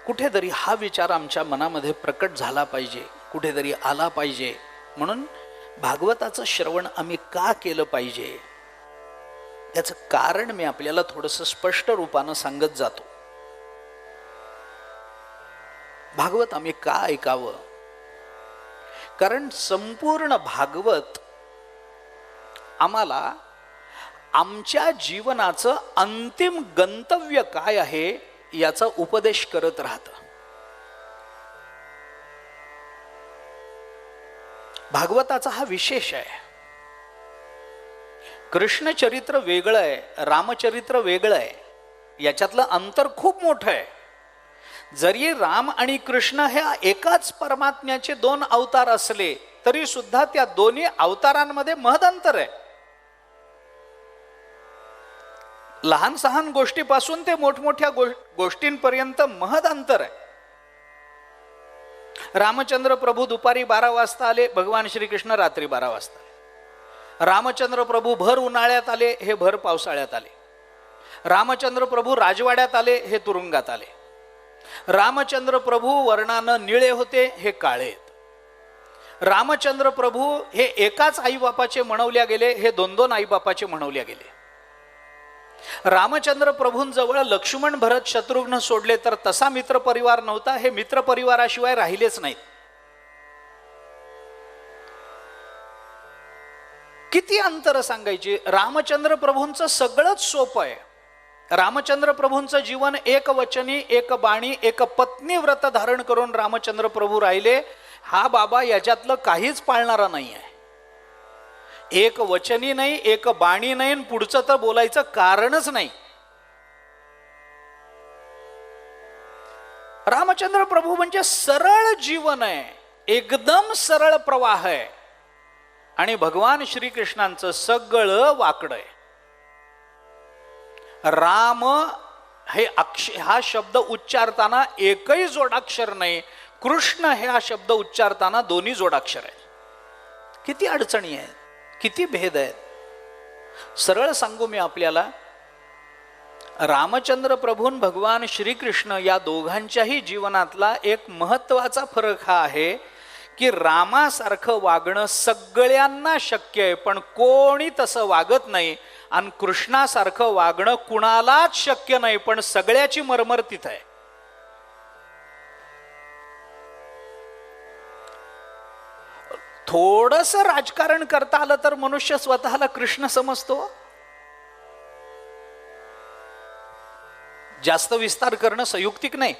कुठेतरी हा विचार आमच्या मनामध्ये प्रकट झाला पाहिजे, कुठेतरी आला पाहिजे. म्हणून भागवताचं श्रवण आम्ही का केलं पाहिजे याचं कारण मी आपल्याला थोडंसं स्पष्ट रूपानं सांगत जातो. भागवत आम्ही का ऐकावं? कारण संपूर्ण भागवत आम्हाला आमच्या जीवनाचं अंतिम गंतव्य काय आहे याचा उपदेश करत राहतं. भागवताचा हा विशेष आहे. कृष्ण चरित्र वेगळं आहे, रामचरित्र वेगळं आहे, याच्यातलं अंतर खूप मोठं आहे. जरी राम आणि कृष्ण हे एकाच परमात्म्याचे दोन अवतार असले तरी सुद्धा त्या दोन्ही अवतारांमध्ये महद अंतर आहे. लहान सहान गोष्टीपासून ते मोठमोठ्या गोष्टींपर्यंत महद अंतर आहे. रामचंद्र प्रभू दुपारी 12 वाजता आले, भगवान श्रीकृष्ण रात्री 12 वाजता आले. रामचंद्र प्रभू भर उन्हाळ्यात आले, हे भर पावसाळ्यात आले. रामचंद्र प्रभू राजवाड्यात आले, हे तुरुंगात आले. रामचंद्र प्रभू वर्णानं निळे होते, हे काळे आहेत. रामचंद्र प्रभू हे एकाच आईबापाचे म्हणवल्या गेले, हे 2-2 आईबापाचे म्हणवल्या गेले. रामचंद्र प्रभूंजवळ लक्ष्मण भरत शत्रुघ्न सोडले तर तसा मित्र परिवार नव्हता, हे मित्र परिवाराशिवाय राहिलेच नाहीत. किती अंतर सांगायची. रामचंद्र प्रभूंचं सगळंच सोपं आहे. रामचंद्र प्रभूंचं जीवन एक वचनी, एक बाणी, एक पत्नी व्रत धारण करून रामचंद्र प्रभू राहिले. हा बाबा याच्यातलं काहीच पाळणारा नाही आहे. एक वचनी नाही, एक बाणी नाही, पुढचं तर बोलायचं कारणच नाही. रामचंद्र प्रभू म्हणजे सरळ जीवन आहे, एकदम सरळ प्रवाह आहे. आणि भगवान श्रीकृष्णांचं सगळं वाकडं आहे. राम हे हा शब्द उच्चारताना एकही जोडाक्षर नाही, कृष्ण हे हा शब्द उच्चारताना दोन्ही जोडाक्षर आहेत. किती अडचणी आहेत, किती भेद आहेत. सरळ सांगू मी आपल्याला, रामचंद्र प्रभून भगवान श्रीकृष्ण या दोघांच्याही जीवनातला एक महत्वाचा फरक हा आहे की रामासारखं वागणं सगळ्यांना शक्य आहे, पण कोणी तसं वागत नाही. आणि कृष्णासारखं वागणं कुणालाच शक्य नाही, पण सगळ्याची मरमर तिथं आहे. थोडस राजकारण करता आलं तर मनुष्य स्वतःला कृष्ण समजतो. जास्त विस्तार करणं संयुक्तिक नाही.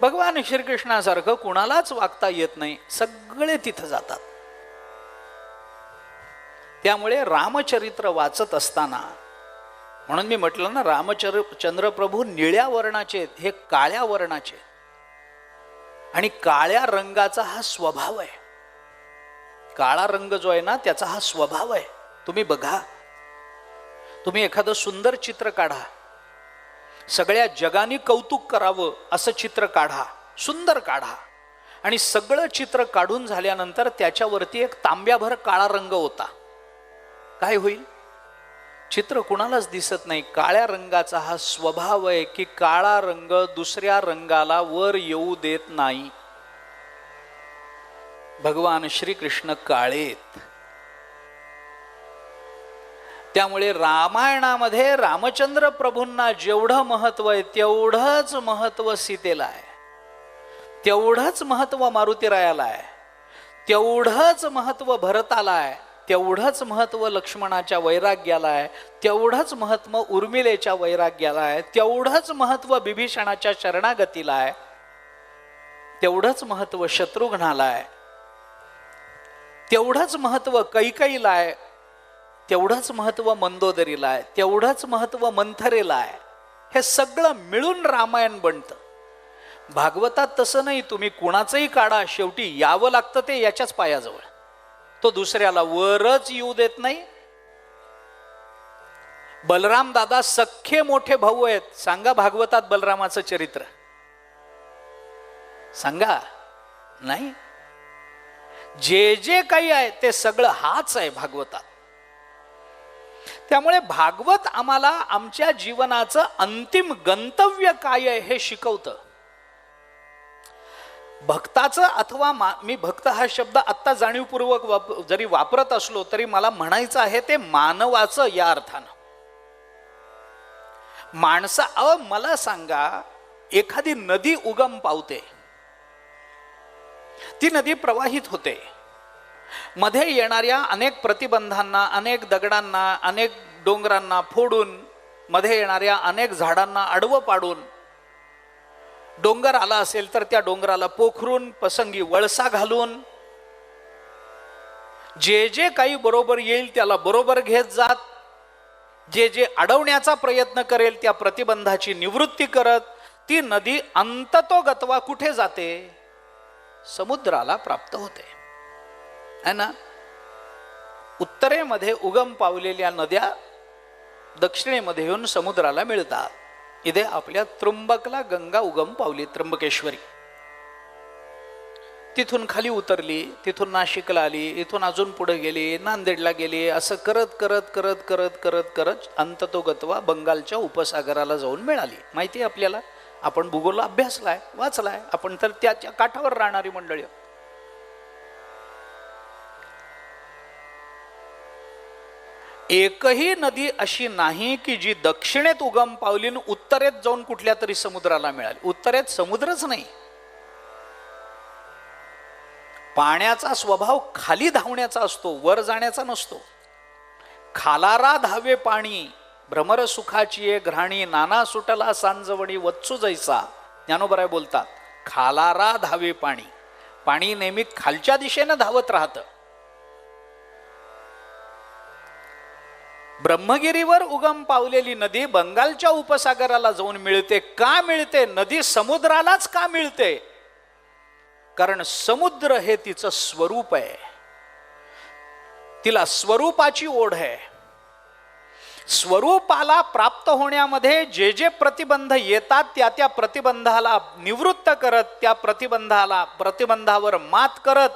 भगवान श्रीकृष्णासारखं कुणालाच वागता येत नाही, सगळे तिथं जातात. त्यामुळे रामचरित्र वाचत असताना, म्हणून मी म्हटलं ना, रामचंद्र प्रभू निळ्या वर्णाचे आहेत, हे काळ्या वर्णाचे. आणि काळ्या रंगाचा हा स्वभाव आहे. काळा रंग जो आहे ना, त्याचा हा स्वभाव आहे. तुम्ही बघा, तुम्ही एखादं सुंदर चित्र काढा, सगळ्या जगाने कौतुक करावं असं चित्र काढा, सुंदर काढा, आणि सगळं चित्र काढून झाल्यानंतर त्याच्यावरती एक तांब्याभर काळा रंग होता, काय होईल? चित्र कुणालाच दिसत नाही. काळ्या रंगाचा हा स्वभाव आहे की काळा रंग दुसऱ्या रंगाला वर येऊ देत नाही. भगवान श्रीकृष्ण काळेत. त्यामुळे रामायणामध्ये रामचंद्र प्रभूंना जेवढं महत्व आहे तेवढंच महत्व सीतेला आहे, तेवढंच महत्व मारुतीरायाला आहे, तेवढंच महत्व भरताला आहे, तेवढंच महत्व लक्ष्मणाच्या वैराग्याला आहे, तेवढंच महत्व उर्मिलेच्या वैराग्याला आहे, तेवढंच महत्व बिभीषणाच्या शरणागतीला आहे, तेवढंच महत्व शत्रुघ्नाला आहे, तेवढंच महत्व कैकेयीला आहे, तेवढंच महत्व मंदोदरीला आहे, तेवढंच महत्व मंथरेला आहे. हे सगळं मिळून रामायण बनतं. भागवतात तसं नाही. तुम्ही कुणाचंही काढा, शेवटी यावं लागतं ते याच्याच पायाजवळ. तो दुसऱ्याला वरच येऊ देत नाही. बलराम दादा सख्खे मोठे भाऊ आहेत. सांगा भागवतात बलरामाचं चरित्र, सांगा. नाही, जे जे काही आहे ते सगळं हाच आहे भागवतात. त्यामुळे भागवत आम्हाला आमच्या जीवनाचं अंतिम गंतव्य काय आहे हे शिकवतं. भक्ताचं अथवा मी भक्त हा शब्द आत्ता जाणीवपूर्वक जरी वापरत असलो तरी मला म्हणायचं आहे ते मानवाचं या अर्थानं. मला सांगा, एखादी नदी उगम पावते, ती नदी प्रवाहित होते, मध्ये येणाऱ्या अनेक प्रतिबंधांना, अनेक दगडांना, अनेक डोंगरांना फोडून, मध्ये येणाऱ्या अनेक झाडांना आडवं पाडून, डोंगर आला असेल तर त्या डोंगराला पोखरून, प्रसंगी वळसा घालून, जे जे काही बरोबर येईल त्याला बरोबर घेत जात, जे जे अडवण्याचा प्रयत्न करेल त्या प्रतिबंधाची निवृत्ती करत ती नदी अंततोगत्वा कुठे जाते? समुद्राला प्राप्त होते, है ना. उत्तरेमध्ये उगम पावलेल्या नद्या दक्षिणेमध्ये येऊन समुद्राला मिळतात. इथे आपल्या त्र्यंबकला गंगा उगम पावली, त्र्यंबकेश्वरी. तिथून खाली उतरली, तिथून नाशिकला आली, इथून अजून पुढे गेली, नांदेडला गेली, असं करत करत करत करत करत करत अंततोगत्वा बंगालच्या उपसागराला जाऊन मिळाली. माहिती आहे आपल्याला, आपण भूगोल अभ्यासलाय, वाचलाय, आपण तर त्याच्या काठावर राहणारी मंडळी. एकही नदी अशी नाही की जी दक्षिणेत उगम पावली आणि उत्तरेत जाऊन कुठल्या तरी समुद्राला मिळाली. उत्तरेत समुद्रच नाही. पाण्याचा स्वभाव खाली धावण्याचा असतो, वर जाण्याचा नसतो. खालारा धावे पाणी, भ्रमर सुखाची घ्राणी, नाना सुटला सांजवणी वत्सु जैसा. ज्ञानोबराय बोलतात, खालारा धावे पाणी. पाणी नेहमी खालच्या दिशेने धावत राहतं. ब्रह्मगिरीवर उगम पावलेली नदी बंगालच्या उपसागराला जाऊन मिळते. का मिळते? नदी समुद्रालाच का मिळते? कारण समुद्र हे तिचं स्वरूप आहे, तिला स्वरूपाची ओढ आहे. स्वरूपाला प्राप्त होण्यामध्ये जे जे प्रतिबंध येतात त्या त्या प्रतिबंधाला निवृत्त करत, त्या प्रतिबंधावर मात करत,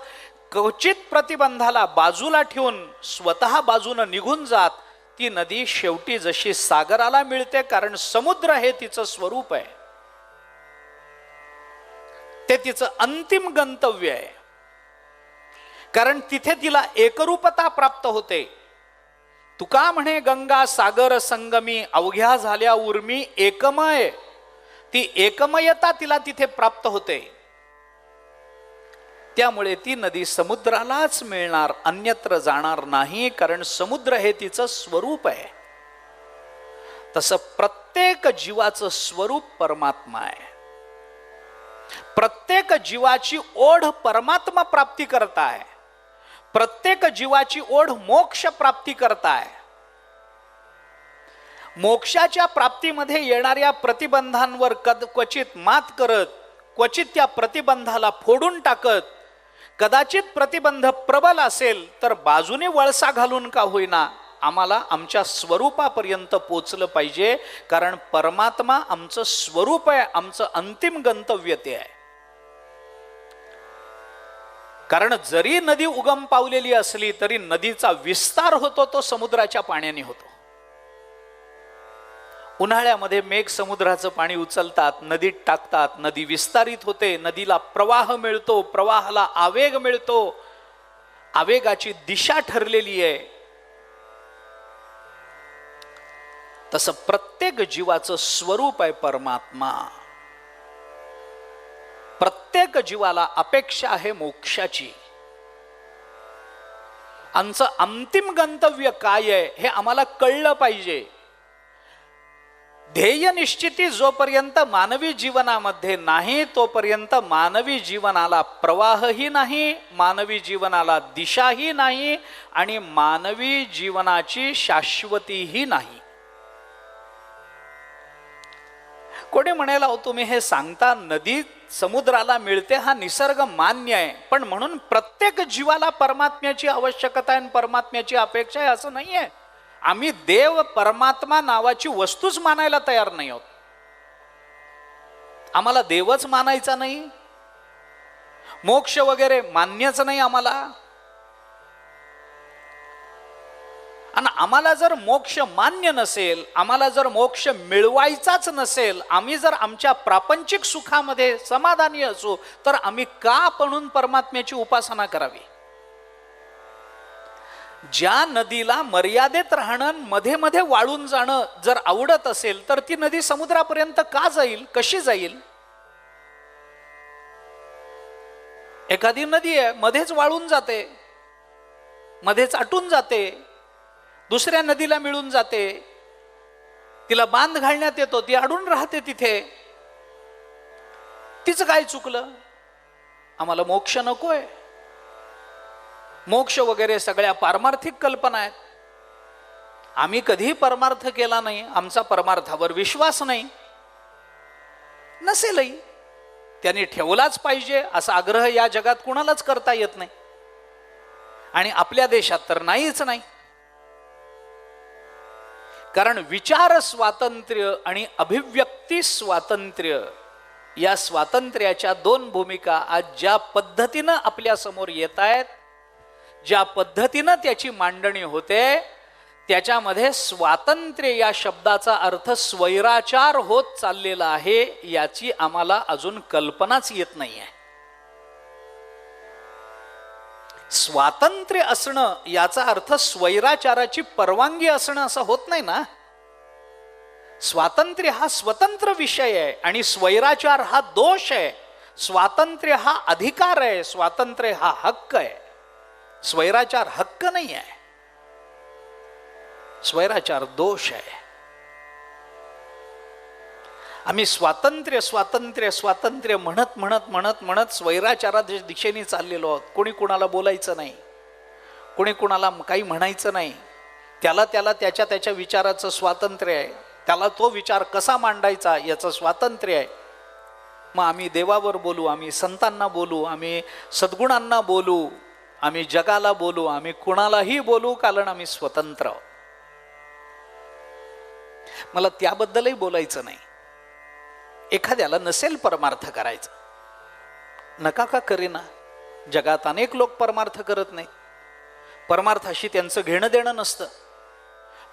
क्वचित प्रतिबंधाला बाजूला ठेवून स्वतः बाजूनं निघून जात ती नदी शेवटी जशी सागराला मिळते. कारण समुद्र हे तिचं स्वरूप आहे, ते तिचं अंतिम गंतव्य आहे. कारण तिथे तिला एकरूपता प्राप्त होते. तुका म्हणे गंगा सागर संगमी, अवघ्या झाल्या उर्मी एकमय. ती एकमयता तिला तिथे प्राप्त होते. त्यामुळे ती नदी समुद्रालाच मिळणार, अन्यत्र जाणार नाही. कारण समुद्र हे तिचं स्वरूप आहे. तसं प्रत्येक जीवाचं स्वरूप परमात्मा आहे. प्रत्येक जीवाची ओढ परमात्मा प्राप्ती करताय. प्रत्येक जीवाची ओढ मोक्ष प्राप्ती करताय. मोक्षाच्या प्राप्तीमध्ये येणाऱ्या प्रतिबंधांवर क्वचित मात करत, क्वचित त्या प्रतिबंधाला फोडून टाकत, कदाचित प्रतिबंध प्रबल असेल तर बाजूने वळसा घालून का होईना आम्हाला आमच्या स्वरूपापर्यंत पोचलं पाहिजे. कारण परमात्मा आमचं स्वरूप आहे, आमचं अंतिम गंतव्य ते आहे. कारण जरी नदी उगम पावलेली असली तरी नदीचा विस्तार होतो तो समुद्राच्या पाण्याने होतो. उन्हाळ्यामध्ये मेघ समुद्राचं पाणी उचलतात, नदीत टाकतात, नदी विस्तारित होते, नदीला प्रवाह मिळतो, प्रवाहाला आवेग मिळतो, आवेगाची दिशा ठरलेली आहे. तसं प्रत्येक जीवाचं स्वरूप आहे परमात्मा. प्रत्येक जीवाला अपेक्षा आहे मोक्षाची. आमचं अंतिम गंतव्य काय आहे हे आम्हाला कळलं पाहिजे. ध्येय निश्चिती जोपर्यंत मानवी जीवनामध्ये नाही तोपर्यंत मानवी जीवनाला प्रवाहही नाही, मानवी जीवनाला दिशाही नाही आणि मानवी जीवनाची शाश्वतीही नाही. कोणी म्हणायला हो तुम्ही हे सांगता नदी समुद्राला मिळते हा निसर्ग मान्य आहे, पण म्हणून प्रत्येक जीवाला परमात्म्याची आवश्यकता आहे, परमात्म्याची अपेक्षा आहे असं नाही आहे. आम्ही देव परमात्मा नावाची वस्तूच मानायला तयार नाही आहोत. आम्हाला देवच मानायचा नाही, मोक्ष वगैरे मान्यच नाही आम्हाला. आणि आम्हाला जर मोक्ष मान्य नसेल, आम्हाला जर मोक्ष मिळवायचाच नसेल, आम्ही जर आमच्या प्रापंचिक सुखामध्ये समाधानी असू, तर आम्ही का म्हणून परमात्म्याची उपासना करावी? ज्या नदीला मर्यादेत राहणं, मध्ये मध्ये वाळून जाणं जर आवडत असेल, तर ती नदी समुद्रापर्यंत का जाईल? कशी जाईल? एखादी नदी आहे, मध्येच वाळून जाते, मध्येच आटून जाते, दुसऱ्या नदीला मिळून जाते, तिला बांध घालण्यात येतो, ती अडून राहते तिथे. तिचं काय चुकलं? आम्हाला मोक्ष नकोय. मोक्ष वगैरे सगळ्या पारमार्थिक कल्पना आहेत. आम्ही कधीही परमार्थ केला नाही, आमचा परमार्थावर विश्वास नाही. नसेलही, त्यांनी ठेवलाच पाहिजे असा आग्रह या जगात कुणालाच करता येत नाही, आणि आपल्या देशात तर नाहीच नाही. कारण विचार स्वातंत्र्य आणि अभिव्यक्ती स्वातंत्र्य या स्वातंत्र्याच्या दोन भूमिका आज ज्या पद्धतीनं आपल्या समोर येत आहेत, ज्या पद्धतीनं त्याची मांडणी होते, त्याच्यामध्ये स्वातंत्र्य या शब्दाचा अर्थ स्वैराचार होत चाललेला आहे, याची आम्हाला अजून कल्पनाच येत नाहीये. स्वातंत्र्य असणं याचा अर्थ स्वैराचाराची परवानगी असणं असं होत नाही ना. स्वातंत्र्य हा स्वतंत्र विषय आहे आणि स्वैराचार हा दोष आहे. स्वातंत्र्य हा अधिकार आहे, स्वातंत्र्य हा हक्क आहे. स्वैराचार हक्क नाही आहे, स्वैराचार दोष आहे. आम्ही स्वातंत्र्य स्वातंत्र्य स्वातंत्र्य म्हणत म्हणत म्हणत म्हणत स्वैराचाराच्या दिशेने चाललेलो आहोत. कोणी कुणाला बोलायचं नाही, कोणी कुणाला काही म्हणायचं नाही. त्याला त्याच्या त्याच्या विचाराचं स्वातंत्र्य आहे, त्याला तो विचार कसा मांडायचा याचं स्वातंत्र्य आहे. मग आम्ही देवावर बोलू, आम्ही संतांना बोलू, आम्ही सद्गुणांना बोलू, आम्ही जगाला बोलू, आम्ही कुणालाही बोलू, कारण आम्ही स्वतंत्र आहोत. मला त्याबद्दलही बोलायचं नाही. एखाद्याला नसेल परमार्थ करायचा, नका का करेना. जगात अनेक लोक परमार्थ करत नाही. परमार्थाशी त्यांचं घेणं देणं नसतं.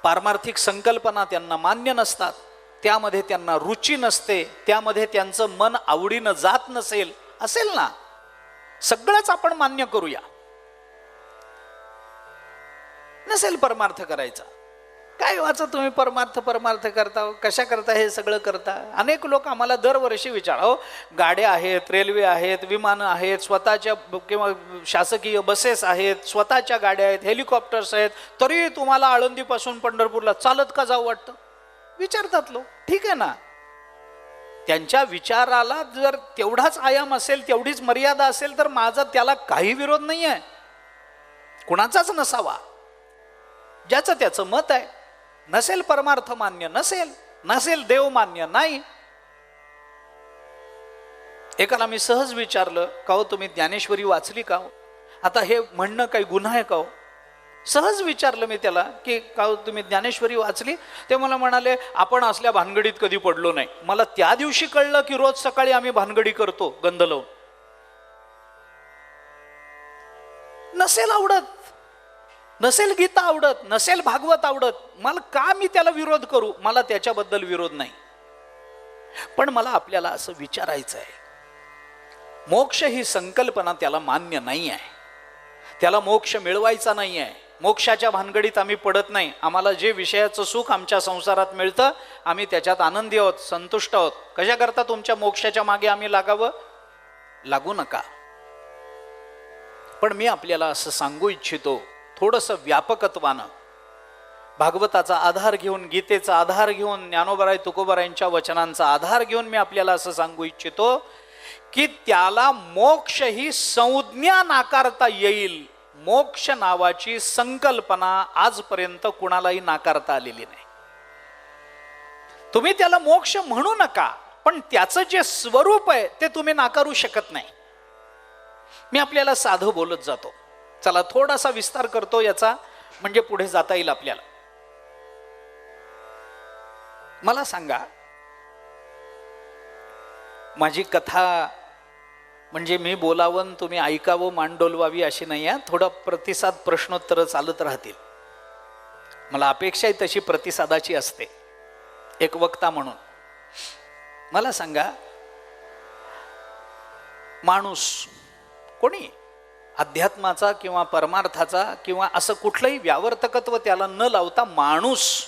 पारमार्थिक संकल्पना त्यांना मान्य नसतात, त्यामध्ये त्यांना रुची नसते, त्यामध्ये त्यांचं मन आवडीनं जात नसेल. असेल ना, सगळंच आपण मान्य करूया. नसेल परमार्थ करायचा, काय वाचा तुम्ही परमार्थ परमार्थ करता, कशा करता हे सगळं करता? अनेक लोक आम्हाला दरवर्षी विचार, गाड्या आहेत, रेल्वे आहेत, विमानं आहेत, स्वतःच्या किंवा शासकीय बसेस आहेत, स्वतःच्या गाड्या आहेत, हेलिकॉप्टर्स आहेत, तरी तुम्हाला आळंदीपासून पंढरपूरला चालत का जाऊ वाटतं? विचारतात लोक. ठीक आहे ना, त्यांच्या विचाराला जर तेवढाच आयाम असेल, तेवढीच मर्यादा असेल, तर माझा त्याला काही विरोध नाही आहे, कुणाचाच नसावा. ज्याचं त्याचं मत आहे. नसेल परमार्थ मान्य, नसेल देव मान्य नाही. एकाला मी सहज विचारलं, का हो तुम्ही ज्ञानेश्वरी वाचली का हो? आता हे म्हणणं काही गुन्हा आहे का हो? सहज विचारलं मी त्याला की का हो तुम्ही ज्ञानेश्वरी वाचली? ते मला म्हणाले, आपण असल्या भानगडीत कधी पडलो नाही. मला त्या दिवशी कळलं की रोज सकाळी आम्ही भानगडी करतो गंध लावून. नसेल आवडत, नसेल गीता आवडत, नसेल भागवत आवडत, मला का मी त्याला विरोध करू? मला त्याच्याबद्दल विरोध नाही. पण मला आपल्याला असं विचारायचं आहे, मोक्ष ही संकल्पना त्याला मान्य नाही आहे, त्याला मोक्ष मिळवायचा नाही आहे. मोक्षाच्या भानगडीत आम्ही पडत नाही. आम्हाला जे विषयाचं सुख आमच्या संसारात मिळतं, आम्ही त्याच्यात आनंदी आहोत, संतुष्ट आहोत. कशा करता तुमच्या मोक्षाच्या मागे आम्ही लागावं? लागू नका. पण मी आपल्याला असं सांगू इच्छितो, थोडंसं व्यापकत्वानं, भागवताचा आधार घेऊन, गीतेचा आधार घेऊन, ज्ञानोबराय तुकोबरायांच्या वचनांचा आधार घेऊन मी आपल्याला असं सांगू इच्छितो की त्याला मोक्ष ही संज्ञा नाकारता येईल. मोक्ष नावाची संकल्पना आजपर्यंत कुणालाही नाकारता आलेली नाही. तुम्ही त्याला मोक्ष म्हणू नका, पण त्याचं जे स्वरूप आहे ते तुम्ही नाकारू शकत नाही. मी आपल्याला साधं बोलत जातो. चला थोडासा विस्तार करतो याचा, म्हणजे पुढे जाता येईल आपल्याला. मला सांगा, माझी कथा म्हणजे मी बोलावं, तुम्ही ऐकावं, मान डोलवावी अशी नाही आहे. थोडा प्रतिसाद, प्रश्नोत्तर चालत राहतील. मला अपेक्षा आहे तशी प्रतिसादाची असते एक वक्ता म्हणून. मला सांगा, माणूस कोणी अध्यात्माचा किंवा परमार्थाचा किंवा असं कुठलंही व्यावर्तकत्व त्याला न लावता माणूस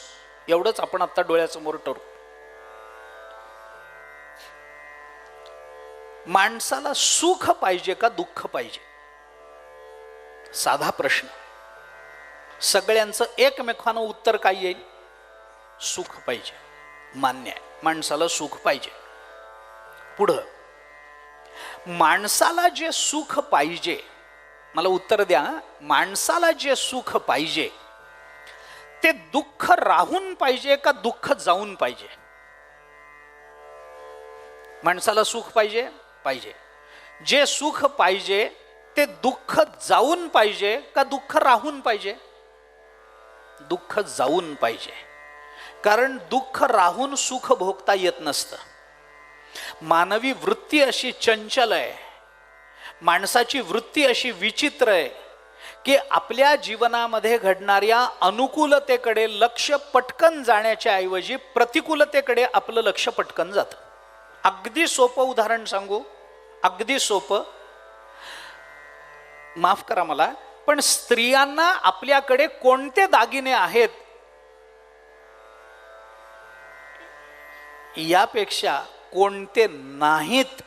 एवढंच आपण आता डोळ्यासमोर ठरवू. माणसाला सुख पाहिजे का दुःख पाहिजे? साधा प्रश्न. सगळ्यांचं एकमेकांना उत्तर काय येईल? सुख पाहिजे. मान्य आहे, माणसाला सुख पाहिजे. पुढं, माणसाला जे सुख पाहिजे, मला उत्तर द्या, माणसाला जे सुख पाहिजे ते दुःख राहून पाहिजे का दुःख जाऊन पाहिजे? माणसाला सुख पाहिजे? पाहिजे. जे सुख पाहिजे ते दुःख जाऊन पाहिजे का दुःख राहून पाहिजे? दुःख जाऊन पाहिजे. कारण दुःख राहून सुख भोगता येत नसतं. मानवी वृत्ती अशी चंचल आहे, माणसाची वृत्ती अशी विचित्र आहे की आपल्या जीवनामध्ये घडणाऱ्या अनुकूलतेकडे लक्ष पटकन जाण्याच्या ऐवजी प्रतिकूलतेकडे आपलं लक्ष पटकन जातं. अगदी सोपं उदाहरण सांगू, अगदी सोपं, माफ करा मला, पण स्त्रियांना आपल्याकडे कोणते दागिने आहेत यापेक्षा कोणते नाहीत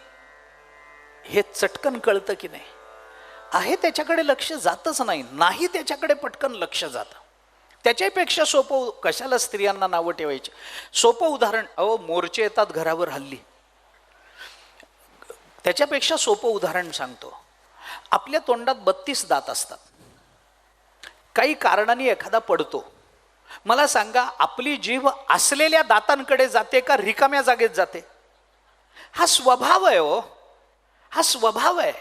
हे चटकन कळतं की नाही? आहे त्याच्याकडे लक्ष जातच नाही, नाही त्याच्याकडे पटकन लक्ष जातं. त्याच्यापेक्षा सोपं कशाला स्त्रियांना नावं ठेवायची? सोपं उदाहरण, अहो मोर्चे येतात घरावर हल्ली, त्याच्यापेक्षा सोपं उदाहरण सांगतो. आपल्या तोंडात 32 दात असतात, काही कारणाने एखादा पडतो. मला सांगा, आपली जीभ असलेल्या दातांकडे जाते का रिकाम्या जागेत जाते? हा स्वभाव आहे हो, हा स्वभाव आहे.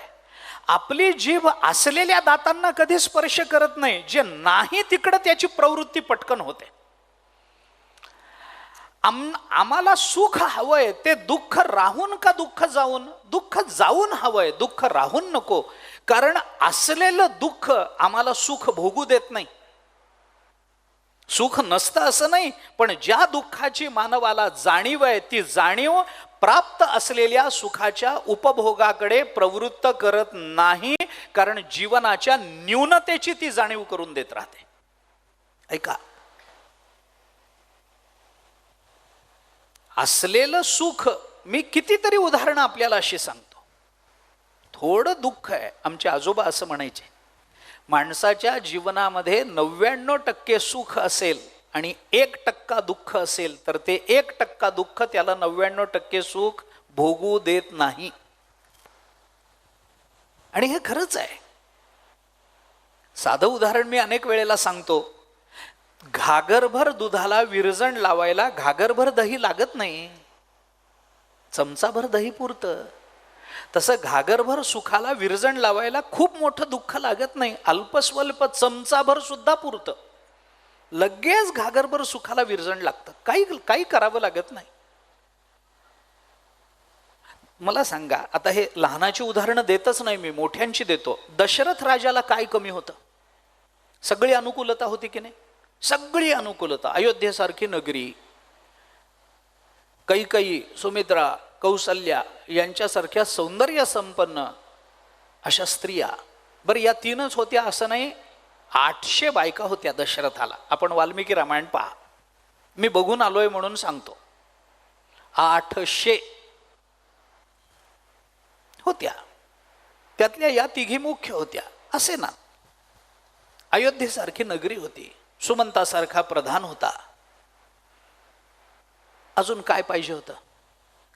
आपली जीभ असलेल्या दातांना कधी स्पर्श करत नाही, जे नाही तिकडे त्याची प्रवृत्ती पटकन होते. आम्हाला सुख हवंय ते दुःख राहून का दुःख जाऊन? दुःख जाऊन हवंय, दुःख राहून नको. कारण असलेलं दुःख आम्हाला सुख भोगू देत नाही. सुख नसतं असं नाही, पण ज्या दुःखाची मानवाला जाणीव आहे ती जाणीव प्राप्त असलेल्या सुखाच्या उपभोगाकडे प्रवृत्त करत नाही, कारण जीवनाच्या न्यूनतेची ती जाणीव करून देत राहते. ऐका, असलेलं सुख, मी कितीतरी उदाहरणं आपल्याला अशी सांगतो. थोडं दुःख आहे. आमचे आजोबा असं म्हणायचे, माणसाच्या जीवनामध्ये 99% सुख असेल आणि 1% दुःख असेल तर ते 1% दुःख त्याला 99% सुख भोगू देत नाही. आणि हे खरंच आहे. साधं उदाहरण मी अनेक वेळेला सांगतो. घागरभर दुधाला विरजण लावायला घागरभर दही लागत नाही, चमचाभर दही पुरतं. तसं घागरभर सुखाला विरजण लावायला खूप मोठं दुःख लागत नाही, अल्पस्वल्प चमचाभर सुद्धा पुरतं. लगेच घागरभर सुखाला विरजण लागतं, काही करावं लागत नाही. मला सांगा, आता हे लहानाची उदाहरणं देतच नाही मी, मोठ्यांची देतो. दशरथ राजाला काय कमी होतं? सगळी अनुकूलता होती की नाही? सगळी अनुकूलता. अयोध्येसारखी नगरी, कैकेयी, सुमित्रा, कौसल्या यांच्यासारख्या सौंदर्य संपन्न अशा स्त्रिया. बरं, या 3च होत्या असं नाही, 800 बायका होत्या दशरथाला. आपण वाल्मिकी रामायण पहा, मी बघून आलोय म्हणून सांगतो. 800 होत्या, त्यातल्या या 3 मुख्य होत्या असे ना. अयोध्येसारखी नगरी होती, सुमंतासारखा प्रधान होता. अजून काय पाहिजे होतं?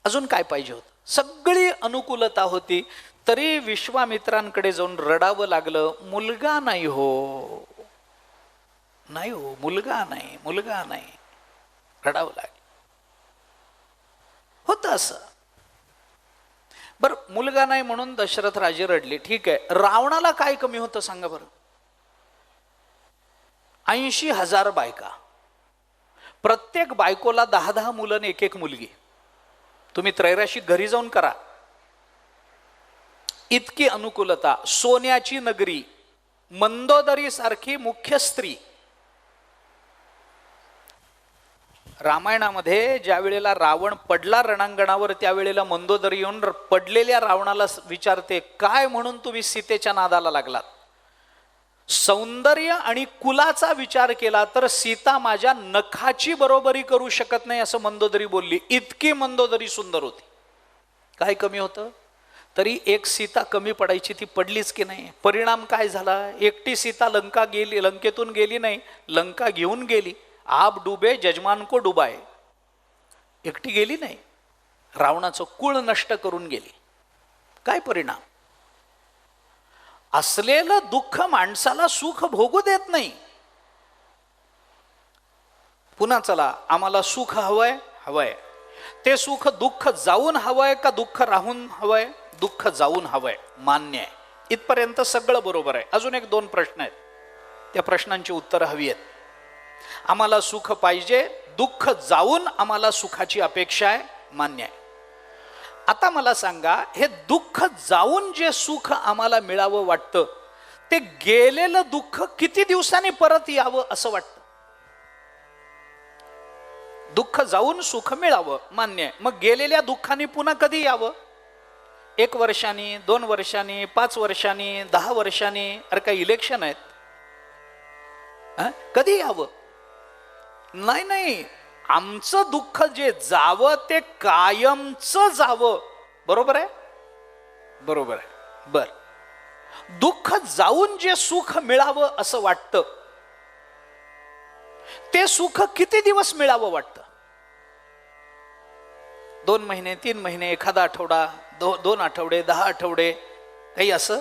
अजून काय पाहिजे होतं? सगळी अनुकूलता होती, तरी विश्वामित्रांकडे जाऊन रडावं लागलं, मुलगा नाही हो, नाही हो, मुलगा नाही, मुलगा नाही, रडावं लागलं. होतं असं. बरं, मुलगा नाही म्हणून दशरथ राजे रडले, ठीक आहे. रावणाला काय कमी होतं सांगा बरं? 80,000 बायका, प्रत्येक बायकोला 10-10 मुलं आणि 1-1 मुलगी. तुम्ही त्रैराशिक घरी जाऊन करा. इतकी अनुकूलता. सोन्याची नगरी, मंदोदरी सारखी मुख्य स्त्री, रामायणामध्ये ज्या वेळेला रावण पडला रणांगणावर त्यावेळेला मंदोदरी येऊन पडलेल्या रावणाला विचारते, काय म्हणून तुम्ही सीतेच्या नादाला लागलात? सौंदर्य आणि कुलाचा विचार केला तर सीता माझ्या नखाची बरोबरी करू शकत नाही असं मंदोदरी बोलली. इतकी मंदोदरी सुंदर होती. काय कमी होतं? तरी एक सीता कमी पडायची, ती पडलीच की नाही. परिणाम काय झाला? एकटी सीता लंकेतून गेली नाही, लंका घेऊन गेली. आप डुबे जजमान को डुबाए. एकटी गेली नाही, रावणाचं कुळ नष्ट करून गेली. काय परिणाम? असलेलं दुःख माणसाला सुख भोगू देत नाही. पुन्हा चला, आम्हाला सुख हवंय, ते सुख दुःख जाऊन हवंय का दुःख राहून हवंय? दुःख जाऊन हवंय, मान्य आहे. इथपर्यंत सगळं बरोबर आहे. अजून एक दोन प्रश्न आहेत, त्या प्रश्नांची उत्तरं हवी आहेत. आम्हाला सुख पाहिजे, दुःख जाऊन आम्हाला सुखाची अपेक्षा आहे, मान्य आहे. आता मला सांगा, हे दुःख जाऊन जे सुख आम्हाला मिळावं वाटतं, ते गेलेलं दुःख किती दिवसांनी परत यावं असं वाटतं? दुःख जाऊन सुख मिळावं, मान्य आहे. मग गेलेल्या दुःखाने पुन्हा कधी यावं? 1 वर्षांनी, 2 वर्षांनी, 5 वर्षांनी, 10 वर्षांनी? अरे काही इलेक्शन आहेत? कधी यावं? नाही, आमचं दुःख जे जावं ते कायमचं जावं. बरोबर आहे? बरोबर आहे. बर, दुःख जाऊन जे सुख मिळावं असं वाटतं, ते सुख किती दिवस मिळावं वाटतं? 2 महिने, 3 महिने, एखादा आठवडा, 2 आठवडे, 10 आठवडे, काही असं?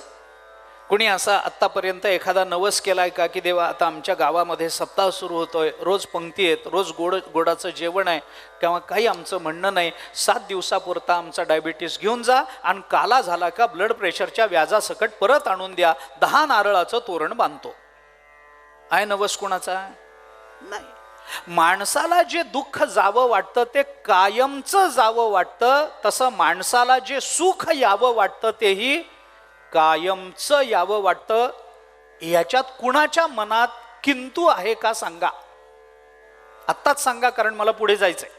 कुणी असा आत्तापर्यंत एखादा नवस केलाय का की देवा आता आमच्या गावामध्ये सप्ताह सुरू होतोय, रोज पंक्ती आहेत, रोज गोडाचं जेवण आहे, किंवा काही आमचं म्हणणं नाही, 7 दिवसापुरता आमचा डायबिटीस घेऊन जा आणि काला झाला का ब्लड प्रेशरच्या व्याजासकट परत आणून द्या, 10 नारळाचं तोरण बांधतो? आहे नवस कोणाचा? नाही. माणसाला जे दुःख जावं वाटतं ते कायमचं जावं वाटतं, तसं माणसाला जे सुख यावं वाटतं तेही कायमचं यावं वाटतं. याच्यात कुणाच्या मनात किंतु आहे का सांगा? आत्ताच सांगा, कारण मला पुढे जायचंय.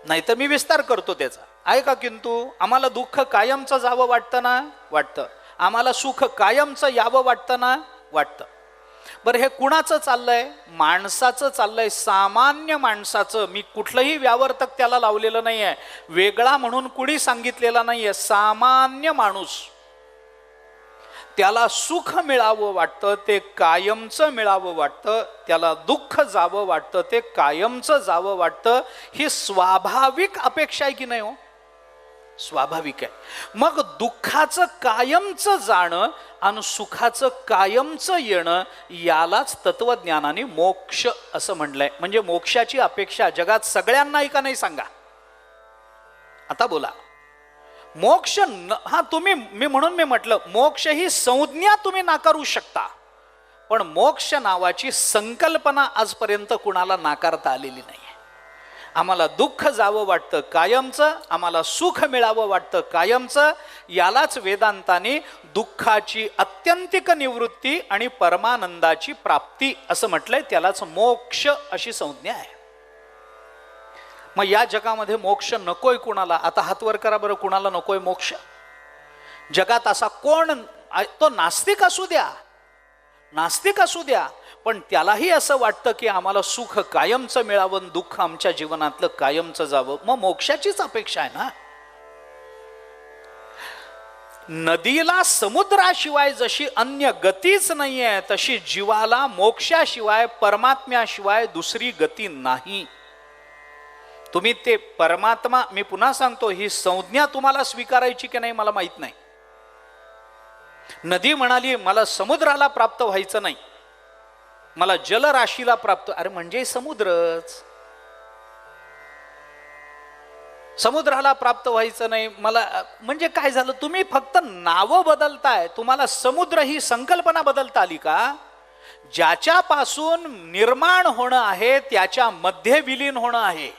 नाही तर मी विस्तार करतो त्याचा. आहे का किंतु? आम्हाला दुःख कायमचं जावं वाटतं ना? वाटतं. आम्हाला सुख कायमचं यावं वाटतं ना? वाटतं. बरं, हे कुणाचं चाललंय? माणसाचं चाललंय, सामान्य माणसाचं. मी कुठलंही व्यावर्तक त्याला लावलेलं नाहीये, वेगळा म्हणून कुणी सांगितलेला नाहीये. सामान्य माणूस, त्याला सुख मिळावं वाटतं, ते कायमचं मिळावं वाटतं. त्याला दुःख जावं वाटतं, ते कायमचं जावं वाटतं. ही स्वाभाविक अपेक्षा आहे की नाही हो? स्वाभाविक आहे. मग दुःखाचं कायमचं जाणं आणि सुखाचं कायमचं येणं, यालाच तत्वज्ञानाने मोक्ष असं म्हणलंय. म्हणजे मोक्षाची अपेक्षा जगात सगळ्यांना आहे का नाही सांगा? आता बोला. मोक्ष म्हणून मी म्हटलं, मोक्ष ही संज्ञा तुम्ही नाकारू शकता, पण मोक्ष नावाची संकल्पना आजपर्यंत कुणाला नाकारता आलेली नाही. आम्हाला दुःख जावं वाटतं कायमचं, आम्हाला सुख मिळावं वाटतं कायमचं. यालाच वेदांताने दुःखाची अत्यंतिक निवृत्ती आणि परमानंदाची प्राप्ती असं म्हटलंय. त्यालाच मोक्ष अशी संज्ञा आहे. मग या जगामध्ये मोक्ष नकोय कुणाला? आता हात वर करा बरं, कुणाला नकोय मोक्ष जगात? असा कोण? तो नास्तिक असू द्या, नास्तिक असू द्या, पण त्यालाही असं वाटतं की आम्हाला सुख कायमचं मिळावं, दुःख आमच्या जीवनातलं कायमचं जावं. मग मोक्षाचीच अपेक्षा आहे ना. नदीला समुद्राशिवाय जशी अन्य गतीच नाहीये, तशी जीवाला मोक्षाशिवाय, परमात्म्याशिवाय दुसरी गती नाही. तुम्ही ते परमात्मा, मी पुन्हा सांगतो, ही संज्ञा तुम्हाला स्वीकारायची की नाही मला माहित नाही. नदी म्हणाली मला समुद्राला प्राप्त व्हायचं नाही, मला जलराशीला प्राप्त. अरे म्हणजे समुद्रच, समुद्राला प्राप्त व्हायचं नाही मला. म्हणजे काय झालं? तुम्ही फक्त नावं बदलताय, तुम्हाला समुद्र ही संकल्पना बदलता आली का? ज्याच्यापासून निर्माण होणं आहे त्याच्या मध्ये विलीन होणं आहे.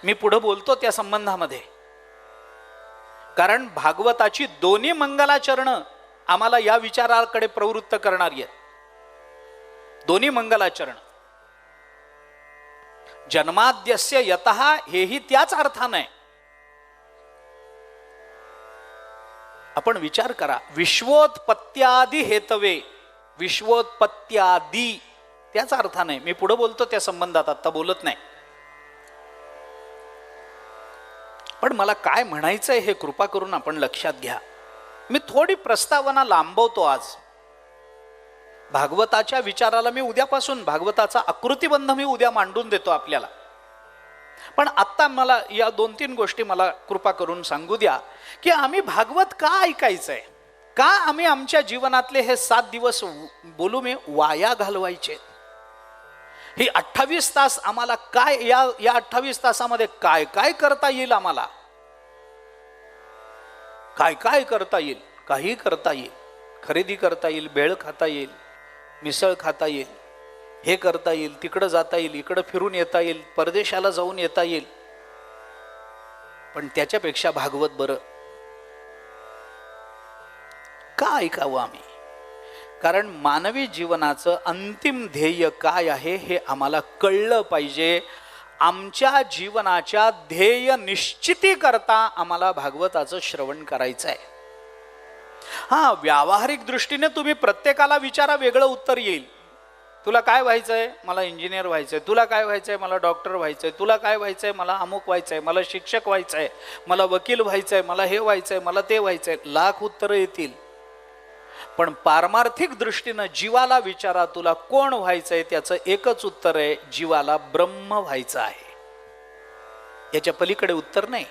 मी पुढे बोलतो त्या संबंधामध्ये, कारण भागवताची दोन्ही मंगलाचरण आम्हाला या विचाराकडे प्रवृत्त करणारी आहेत. दोन्ही मंगलाचरण जन्माद्यस्य यतः हेही त्याच अर्थाने. आपण विचार करा, विश्वोत्पत्त्यादी हेतवे, विश्वोत्पत्त्यादी त्याच अर्थाने. मी पुढे बोलतो त्या संबंधात, आता बोलत नाही. पण मला काय म्हणायचंय हे कृपा करून आपण लक्षात घ्या. मी थोडी प्रस्तावना लांबवतो आज. भागवताच्या विचाराला मी उद्यापासून, भागवताचा आकृतिबंध मी उद्या मांडून देतो आपल्याला. पण आत्ता मला या 2-3 गोष्टी मला कृपा करून सांगू द्या की आम्ही भागवत का ऐकायचंय, का आम्ही आमच्या जीवनातले हे 7 दिवस बोलू मी वाया घालवायचे. ही 28 तास आम्हाला काय, या 28 तासामध्ये काय काय करता येईल, आम्हाला काय काय करता येईल. काही करता येईल. खरेदी करता येईल, भेळ खाता येईल, मिसळ खाता येईल, हे करता येईल, तिकडं जाता येईल, इकडं फिरून येता येईल, परदेशाला जाऊन येता येईल. पण त्याच्यापेक्षा भागवत बरं. का ऐकावं आम्ही? कारण मानवी जीवनाचं अंतिम ध्येय काय आहे हे आम्हाला कळलं पाहिजे. आमच्या जीवनाच्या ध्येय निश्चिती करता आम्हाला भागवताचं श्रवण करायचं आहे. हा, व्यावहारिक दृष्टीने तुम्ही प्रत्येकाला विचारा, वेगळं उत्तर येईल. तुला काय व्हायचंय? मला इंजिनियर व्हायचंय. तुला काय व्हायचंय? मला डॉक्टर व्हायचंय. तुला काय व्हायचंय? मला अमुक व्हायचंय, मला शिक्षक व्हायचंय, मला वकील व्हायचंय, मला हे व्हायचंय, मला ते व्हायचंय. लाख उत्तरं येतील. पण पारमार्थिक दृष्टीनं जीवाला विचारा, तुला कोण व्हायचंय? त्याचं एकच उत्तर आहे, जीवाला ब्रह्म व्हायचं आहे. याच्या पलीकडे उत्तर नाही.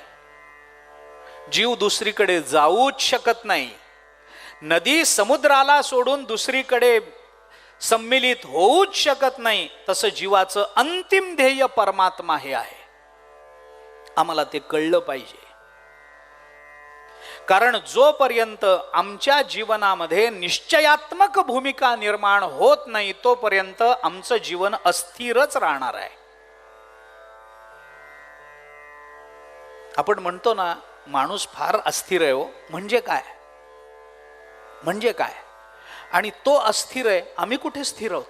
जीव दुसरीकडे जाऊच शकत नाही. नदी समुद्राला सोडून दुसरीकडे सम्मिलित होऊच शकत नाही. तसं जीवाचं अंतिम ध्येय परमात्मा हे आहे. आम्हाला ते कळलं पाहिजे. कारण जोपर्यंत आमच्या जीवनामध्ये निश्चयात्मक भूमिका निर्माण होत नाही तोपर्यंत आमचं जीवन अस्थिरच राहणार आहे. आपण म्हणतो ना, माणूस फार अस्थिर आहे. हो, म्हणजे काय? म्हणजे काय? आणि तो अस्थिर आहे, आम्ही कुठे स्थिर आहोत?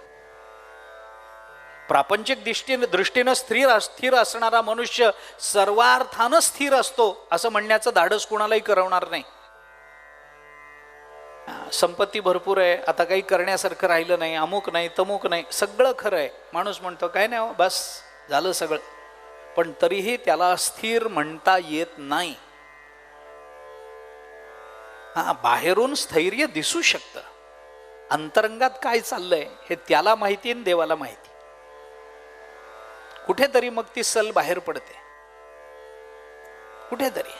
प्रापंचिक दृष्टीनं स्थिर असणारा मनुष्य सर्वार्थानं स्थिर असतो असं म्हणण्याचं धाडस कुणालाही करवणार नाही. संपत्ती भरपूर आहे, आता काही करण्यासारखं राहिलं नाही, अमुक नाही, तमुक नाही, सगळं खरं आहे. माणूस म्हणतो काय नाही हो, बस झालं सगळं. पण तरीही त्याला स्थिर म्हणता येत नाही. बाहेरून स्थैर्य दिसू शकतं, अंतरंगात काय चाललंय हे त्याला माहिती आणि देवाला माहिती. कुठेतरी मग ती सल बाहेर पडते, कुठेतरी.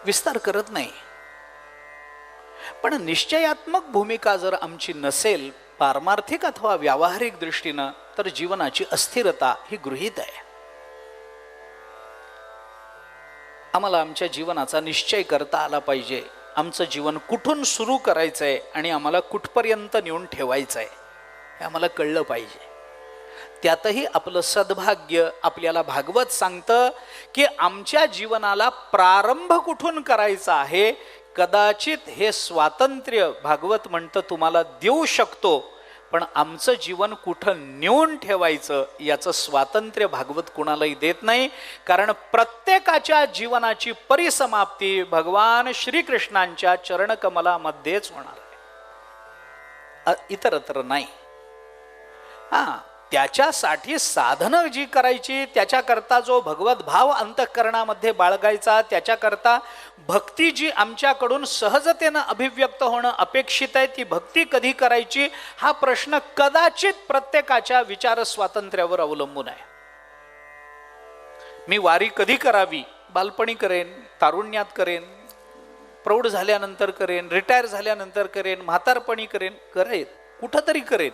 विस्तार करत नाही. पण निश्चयात्मक भूमिका जर आमची नसेल, पारमार्थिक अथवा व्यावहारिक दृष्टीनं, तर जीवनाची अस्थिरता ही गृहीत आहे. आम्हाला आमच्या जीवनाचा निश्चय करता आला पाहिजे. आमचं जीवन कुठून सुरू करायचंय आणि आम्हाला कुठपर्यंत नेऊन ठेवायचंय हे आम्हाला कळलं पाहिजे. त्यातही आपलं सद्भाग्य आपल्याला भागवत सांगतं की आमच्या जीवनाला प्रारंभ कुठून करायचा आहे. कदाचित हे स्वातंत्र्य भागवत म्हणतं तुम्हाला देऊ शकतो, पण आमचं जीवन कुठं नेऊन ठेवायचं याचं स्वातंत्र्य भागवत कुणालाही देत नाही. कारण प्रत्येकाच्या जीवनाची परिसमाप्ती भगवान श्रीकृष्णांच्या चरणकमलामध्येच होणार आहे, इतरत्र नाही. त्याच्यासाठी साधनं जी करायची, त्याच्याकरता जो भगवत भाव अंतःकरणामध्ये बाळगायचा, त्याच्याकरता भक्ती जी आमच्याकडून सहजतेनं अभिव्यक्त होणं अपेक्षित आहे, ती भक्ती कधी करायची हा प्रश्न कदाचित प्रत्येकाच्या विचार स्वातंत्र्यावर अवलंबून आहे. मी वारी कधी करावी? बालपणी करेन, तारुण्यात करेन, प्रौढ झाल्यानंतर करेन, रिटायर झाल्यानंतर करेन, म्हातारपणी करेन, कुठंतरी करेन.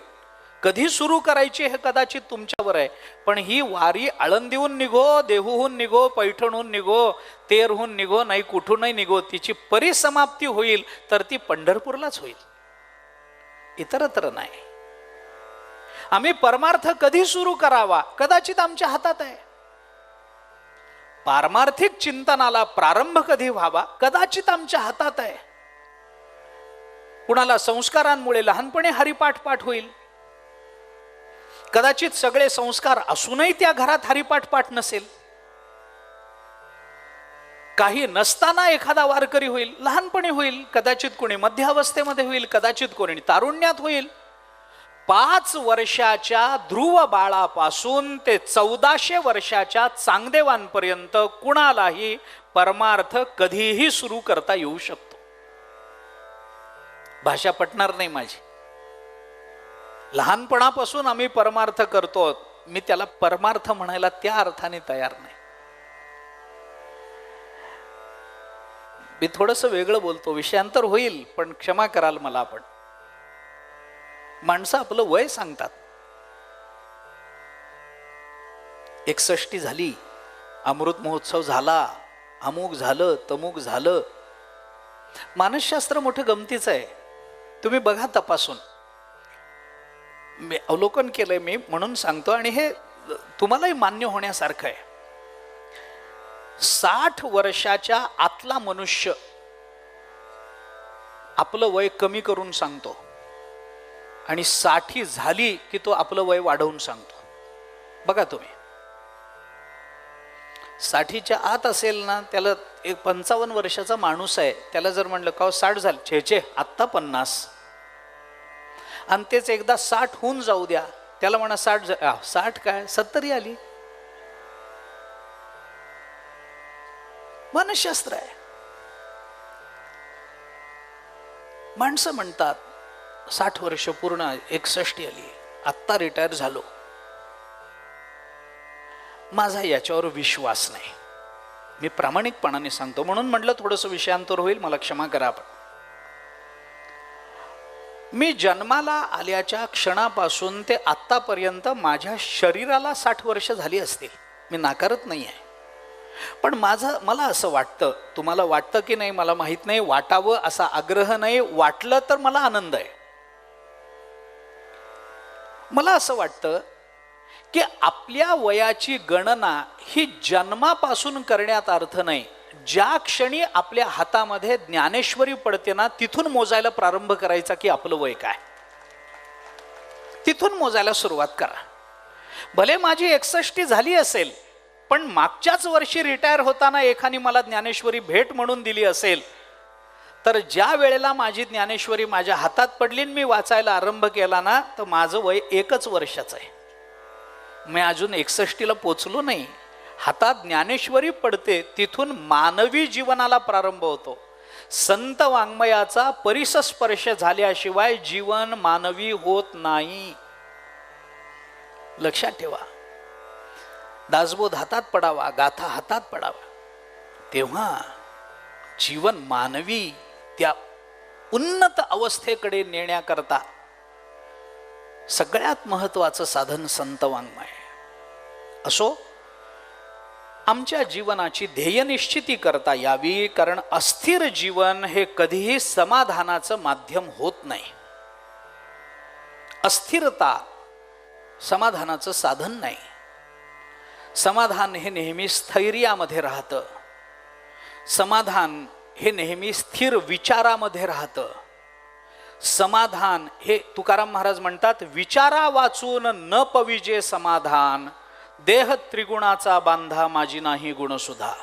कधी सुरू करायची हे कदाचित तुमच्यावर आहे. पण ही वारी आळंदीहून निघो, देहूहून निघो, पैठणहून निघो, तेरहून निघो, नाही कुठूनही निघो, तिची परिसमाप्ती होईल तर ती पंढरपूरलाच होईल, इतरत्र नाही. आम्ही परमार्थ कधी सुरू करावा कदाचित आमच्या हातात आहे. पारमार्थिक चिंतनाला प्रारंभ कधी व्हावा कदाचित आमच्या हातात आहे. कुणाला संस्कारांमुळे लहानपणी हरिपाठ पाठ होईल, कदाचित सगळे संस्कार असूनही त्या घरात हरिपाठ पाठ नसेल. काही नसताना एखादा वारकरी होईल, लहानपणी होईल, कदाचित कोणी मध्यावस्थेमध्ये होईल, कदाचित कोणी तारुण्यात होईल. 5 वर्षाच्या ध्रुव बाळापासून ते 1400 वर्षाच्या चांगदेवांपर्यंत कुणालाही परमार्थ कधीही सुरू करता येऊ शकतो. भाषा पटणार नाही माझी. लहानपणापासून आम्ही परमार्थ करतो, मी त्याला परमार्थ म्हणायला त्या अर्थाने तयार नाही. मी थोडंसं वेगळं बोलतो, विषयांतर होईल, पण क्षमा कराल मला. पण माणसं आपलं वय सांगतात. 61 झाली, अमृत महोत्सव झाला, अमुक झालं, तमुक झालं. मानसशास्त्र मोठं गमतीचं आहे. तुम्ही बघा तपासून. मी अवलोकन केलंय मी, म्हणून सांगतो, आणि हे तुम्हालाही मान्य होण्यासारखं आहे. 60 वर्षाच्या आतला मनुष्य आपलं वय कमी करून सांगतो, आणि 60 झाली की तो आपलं वय वाढवून सांगतो. बघा तुम्ही, 60च्या आत असेल ना, त्याला एक 55 वर्षाचा माणूस आहे, त्याला जर म्हणलं का 60 झालं, छे आत्ता 50, आणि तेच एकदा 60 होऊन जाऊ द्या, त्याला म्हणा 60 काय 70 आली. मानसशास्त्र आहे. माणसं म्हणतात 60 वर्ष पूर्ण, 61 आली, आत्ता रिटायर झालो. माझा याच्यावर विश्वास नाही, मी प्रामाणिकपणाने सांगतो. म्हणून म्हटलं थोडंसं विषयांतर होईल, मला क्षमा करा. आपण मी जन्माला आल्याच्या क्षणापासून ते आत्तापर्यंत माझ्या शरीराला 60 वर्ष झाली असतील, मी नाकारत नाही आहे. पण मला असं वाटतं, तुम्हाला वाटतं की नाही मला माहित नाही, वाटावं असा आग्रह नाही, वाटलं तर मला आनंद आहे. मला असं वाटतं की आपल्या वयाची गणना ही जन्मापासून करण्यात अर्थ नाही. ज्या क्षणी आपल्या हातामध्ये ज्ञानेश्वरी पडते ना, तिथून मोजायला प्रारंभ करायचा की आपलं वय काय, तिथून मोजायला सुरुवात करा. भले माझी 61 झाली असेल, पण मागच्याच वर्षी रिटायर होताना एखादी मला ज्ञानेश्वरी भेट म्हणून दिली असेल, तर ज्या वेळेला माझी ज्ञानेश्वरी माझ्या हातात पडली, मी वाचायला आरंभ केला ना, तर माझं वय 1 वर्षाचं आहे. मी अजून 61ला पोचलो नाही. हातात ज्ञानेश्वरी पडते, तिथून मानवी जीवनाला प्रारंभ होतो. संत वाङ्मयाचा परिसस्पर्श झाल्याशिवाय जीवन मानवी होत नाही. लक्षात ठेवा. दासबोध हातात पडावा, गाथा हातात पडावा, तेव्हा जीवन मानवी त्या उन्नत अवस्थेकडे नेण्याकरता सगळ्यात महत्वाचं साधन संत वाङ्मय. असो, आमच्या जीवनाची ध्येय निश्चिती करता यावी, कारण अस्थिर जीवन हे कधीही समाधानाचं माध्यम होत नाही. अस्थिरता समाधानाचं साधन नाही. समाधान हे नेहमी स्थैर्यामध्ये राहतं. समाधान हे नेहमी स्थिर विचारामध्ये राहतं. समाधान हे तुकाराम महाराज म्हणतात, विचारा वाचून न पविजे समाधान, देह त्रिगुणाचा बांधा माझी नाही गुणसुधा.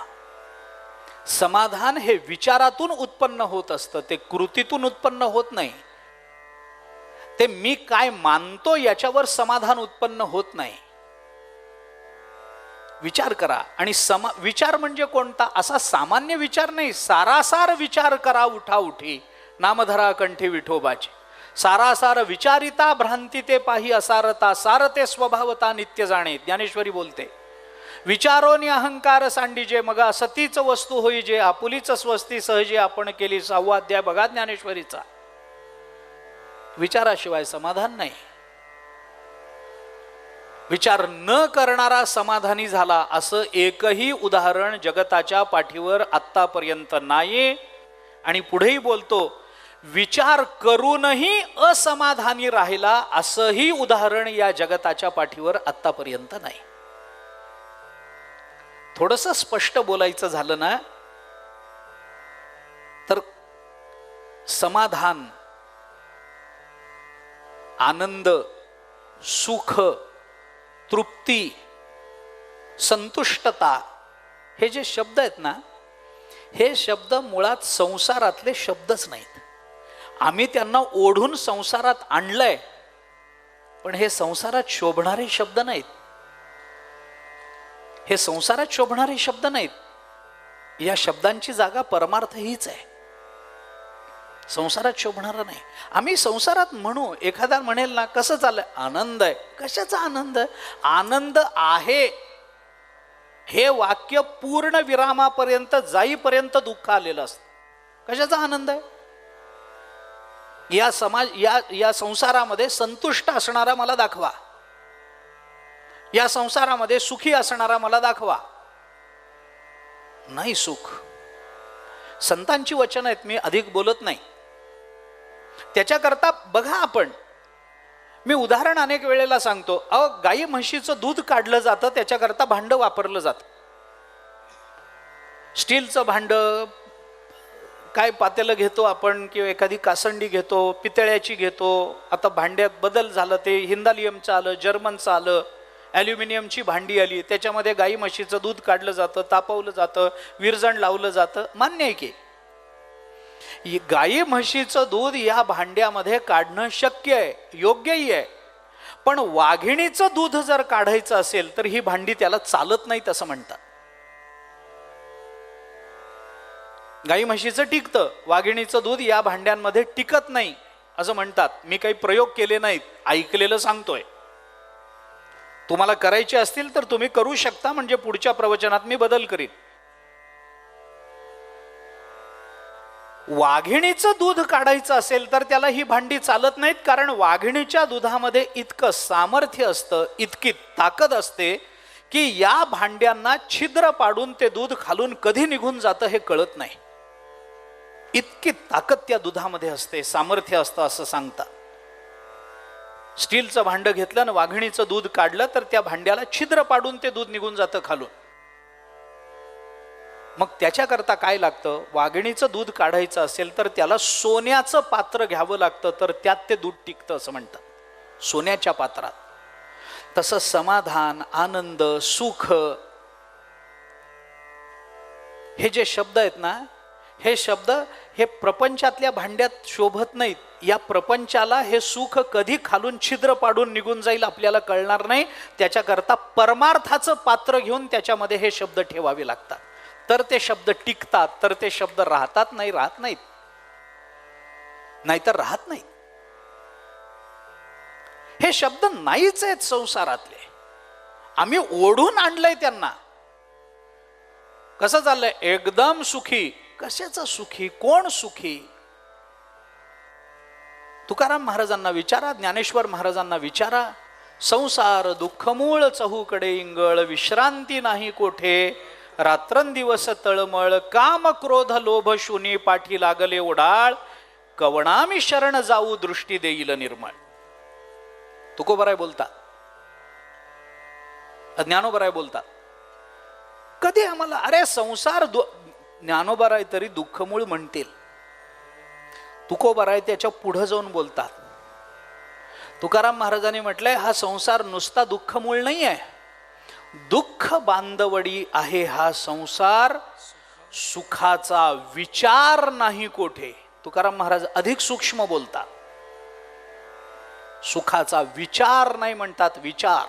समाधान हे विचारातून उत्पन्न होत असतं, ते कृतीतून उत्पन्न होत नाही. ते मी काय मानतो याच्यावर समाधान उत्पन्न होत नाही. विचार करा. आणि विचार म्हणजे कोणता? असा सामान्य विचार नाही, सारासार विचार करा उठा उठी, नामधरा कंठी विठोबाची. सारासार विचारिता भ्रांती ते पाही असारता, सारते स्वभावता नित्य जाणे. ज्ञानेश्वरी बोलते, विचारोनी अहंकार सांडीजे, मग सतीच वस्तू होई जे, आपुलीच स्वस्ती सहजी आपण केली. 6वा अध्याय बघा ज्ञानेश्वरीचा. विचाराशिवाय समाधान नाही. विचार न करणारा समाधानी झाला असं एकही उदाहरण जगताच्या पाठीवर आत्तापर्यंत नाही. आणि पुढेही बोलतो, विचार करूनही असमाधानी राहिला असंही उदाहरण या जगताच्या पाठीवर आत्तापर्यंत नाही. थोडंसं स्पष्ट बोलायचं झालं ना, तर समाधान, आनंद, सुख तृप्ती, संतुष्टता, हे जे शब्द आहेत ना, हे शब्द मुळात संसारातले शब्दच नाहीत. आम्ही त्यांना ओढून संसारात आणलंय, पण हे संसारात शोभणारे शब्द नाहीत. हे संसारात शोभणारे शब्द नाहीत. या शब्दांची जागा परमार्थ हीच आहे. संसारात शोभणारा नाही. आम्ही संसारात म्हणू, एखादा म्हणेल ना कसं चाललंय, आनंद आहे. कशाचा आनंद? आनंद आहे हे वाक्य पूर्ण विरामापर्यंत जाईपर्यंत दुःख आलेलं असतं. कशाचा आनंद आहे? या संसारामध्ये संतुष्ट असणारा मला दाखवा, या संसारामध्ये सुखी असणारा मला दाखवा. नाही सुख. संतांची वचन आहेत, मी अधिक बोलत नाही. त्याच्याकरता बघा, आपण मी उदाहरण अनेक वेळेला सांगतो. गाई म्हशीचं दूध काढलं जातं, त्याच्याकरता भांड वापरलं जातं. स्टीलचं भांड, काय पातेलं घेतो आपण, किंवा एखादी कासंडी घेतो, पितळ्याची घेतो. आता भांड्यात बदल झालं, ते हिंदालियमचं आलं, जर्मनचं आलं, ॲल्युमिनियमची भांडी आली. त्याच्यामध्ये गाई म्हशीचं दूध काढलं जातं, तापवलं जातं, विरजण लावलं जातं. मान्य आहे की गाई म्हशीचं दूध या भांड्यामध्ये काढणं शक्य आहे, योग्यही आहे. पण वाघिणीचं दूध जर काढायचं असेल तर ही भांडी त्याला चालत नाहीत असं म्हणतात. गाई म्हशीचं टिकतं, वाघिणीचं दूध या भांड्यांमध्ये टिकत नाही असं म्हणतात. मी काही प्रयोग केले नाहीत, ऐकलेलं सांगतोय. तुम्हाला करायचे असतील तर तुम्ही करू शकता, म्हणजे पुढच्या प्रवचनात मी बदल करीन. वाघिणीचं दूध काढायचं असेल तर त्याला ही भांडी चालत नाहीत, कारण वाघिणीच्या दुधामध्ये इतकं सामर्थ्य असतं, इतकी ताकद असते की या भांड्यांना छिद्र पाडून ते दूध खालून कधी निघून जातं हे कळत नाही. इतकी ताकद त्या दुधामध्ये असते, सामर्थ्य असतं असं सांगतात. स्टीलचं भांड घेतलं आणि वाघिणीचं दूध काढलं तर त्या भांड्याला छिद्र पाडून ते दूध निघून जातं खालून. मग त्याच्याकरता काय लागतं? वाघिणीचं दूध काढायचं असेल तर त्याला सोन्याचं पात्र घ्यावं लागतं, तर त्यात ते दूध टिकतं असं म्हणतात, सोन्याच्या पात्रात. तसं समाधान, आनंद, सुख हे जे शब्द आहेत ना, हे शब्द हे प्रपंचातल्या भांड्यात शोभत नाहीत. या प्रपंचाला हे सुख कधी खालून छिद्र पाडून निघून जाईल आपल्याला कळणार नाही. त्याच्याकरता परमार्थाचं पात्र घेऊन त्याच्यामध्ये हे शब्द ठेवावे लागतात, तर ते शब्द टिकतात, तर ते शब्द राहतात. नाही राहत नाहीत, नाहीतर राहत नाहीत. हे शब्द नाहीच आहेत संसारातले, आम्ही ओढून आणलंय त्यांना. कसं चाललंय? एकदम सुखी. कशाचं सुखी? कोण सुखी? तुकाराम महाराजांना विचारा, ज्ञानेश्वर महाराजांना विचारा. संसार दुःखमूळ चहूकडे इंगळ, विश्रांती नाही कोठे, रात्रंदिवस तळमळ, काम क्रोध लोभ शूनी, पाठी लागले ओढाळ, कवणामी शरण जाऊ, दृष्टी देईल निर्मळ. तुकोबराय बोलतात, ज्ञानोबराय बोलतात. कधी आम्हाला अरे संसार, ज्ञानोबराय तरी दुःखमूळ म्हणतील, तुकोबराय त्याच्या पुढे जाऊन बोलतात. तुकाराम महाराजांनी म्हटलंय हा संसार नुसता दुःखमूळ नाही आहे, दुःख बांधवडी आहे हा संसार, सुखाचा विचार नाही कोठे. तुकाराम महाराज अधिक सूक्ष्म बोलतात. सुखाचा विचार नाही म्हणतात, विचार.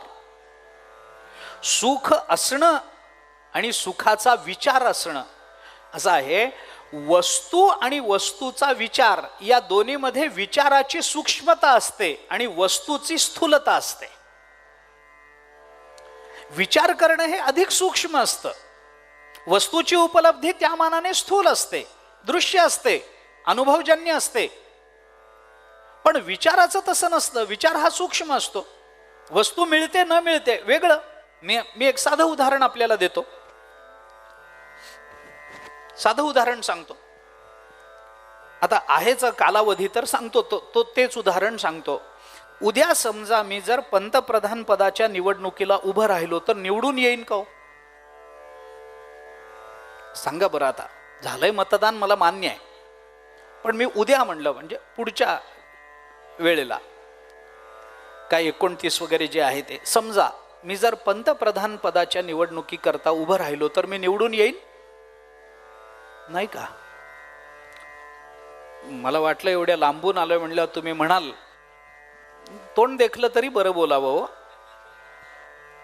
सुख असणं आणि सुखाचा विचार असणं असं आहे. वस्तू आणि वस्तूचा विचार या दोन्हीमध्ये विचाराची सूक्ष्मता असते आणि वस्तूची स्थूलता असते. विचार करणं हे अधिक सूक्ष्म असतं, वस्तूची उपलब्धी त्या मानाने स्थूल असते, दृश्य असते, अनुभवजन्य असते. पण विचाराचं तसं नसतं, विचार हा सूक्ष्म असतो. वस्तू मिळते न मिळते वेगळं. मी एक साधं उदाहरण आपल्याला देतो, साधं उदाहरण सांगतो. आता आहेच कालावधी तर सांगतो, तो तेच उदाहरण सांगतो. उद्या समजा मी जर पंतप्रधान पदाच्या निवडणुकीला उभं राहिलो तर निवडून येईन का? सांगा बरं. आता झालंय मतदान, मला मान्य आहे, पण मी उद्या म्हणलं म्हणजे पुढच्या वेळेला काय 29 वगैरे जे आहे ते समजा मी जर पंतप्रधान पदाच्या निवडणुकीकरता उभं राहिलो तर मी निवडून येईन? नाही का? मला वाटलं एवढ्या लांबून आलोय म्हणल्यावर तुम्ही म्हणाल तोंड देखलं तरी बरं बोलावं.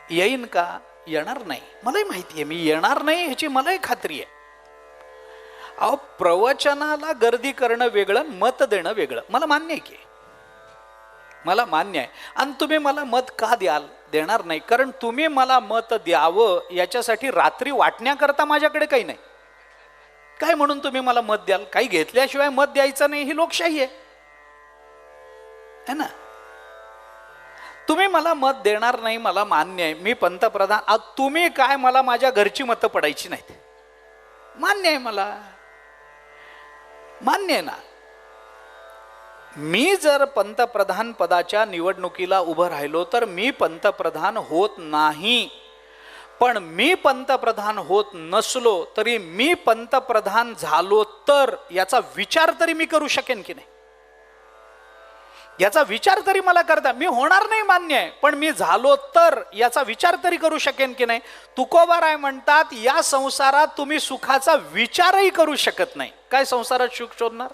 येईन का? येणार नाही. मलाही माहिती आहे मी येणार नाही ह्याची मलाही खात्री आहे. अहो, प्रवचनाला गर्दी करणं वेगळं, मत देणं वेगळं. मला मान्य आहे की, मला मान्य आहे. आणि तुम्ही मला मत का द्याल? देणार नाही. कारण तुम्ही मला मत द्यावं याच्यासाठी रात्री वाटण्याकरता माझ्याकडे काही नाही. काय म्हणून तुम्ही मला मत द्याल? काही घेतल्याशिवाय मत द्यायचं नाही, ही लोकशाही आहे ना. तुम्ही मला मत देणार नाही, मला मान्य आहे. मी पंतप्रधान, तुम्ही काय मला माझ्या घरची मतं पडायची नाहीत, मान्य आहे. मला मान्य आहे ना. मी जर पंतप्रधान पदाच्या निवडणुकीला उभं राहिलो तर मी पंतप्रधान होत नाही. पण मी पंतप्रधान होत नसलो तरी मी पंतप्रधान झालो तर याचा विचार तरी मी करू शकेन की नाही? याचा विचार तरी मला करता. मी होणार नाही मान्य आहे, पण मी झालो तर याचा विचार तरी करू शकेन की नाही? तुकोबाराय म्हणतात, या संसारात तुम्ही सुखाचा विचारही करू शकत नाही. काय संसारात सुख शोधणार?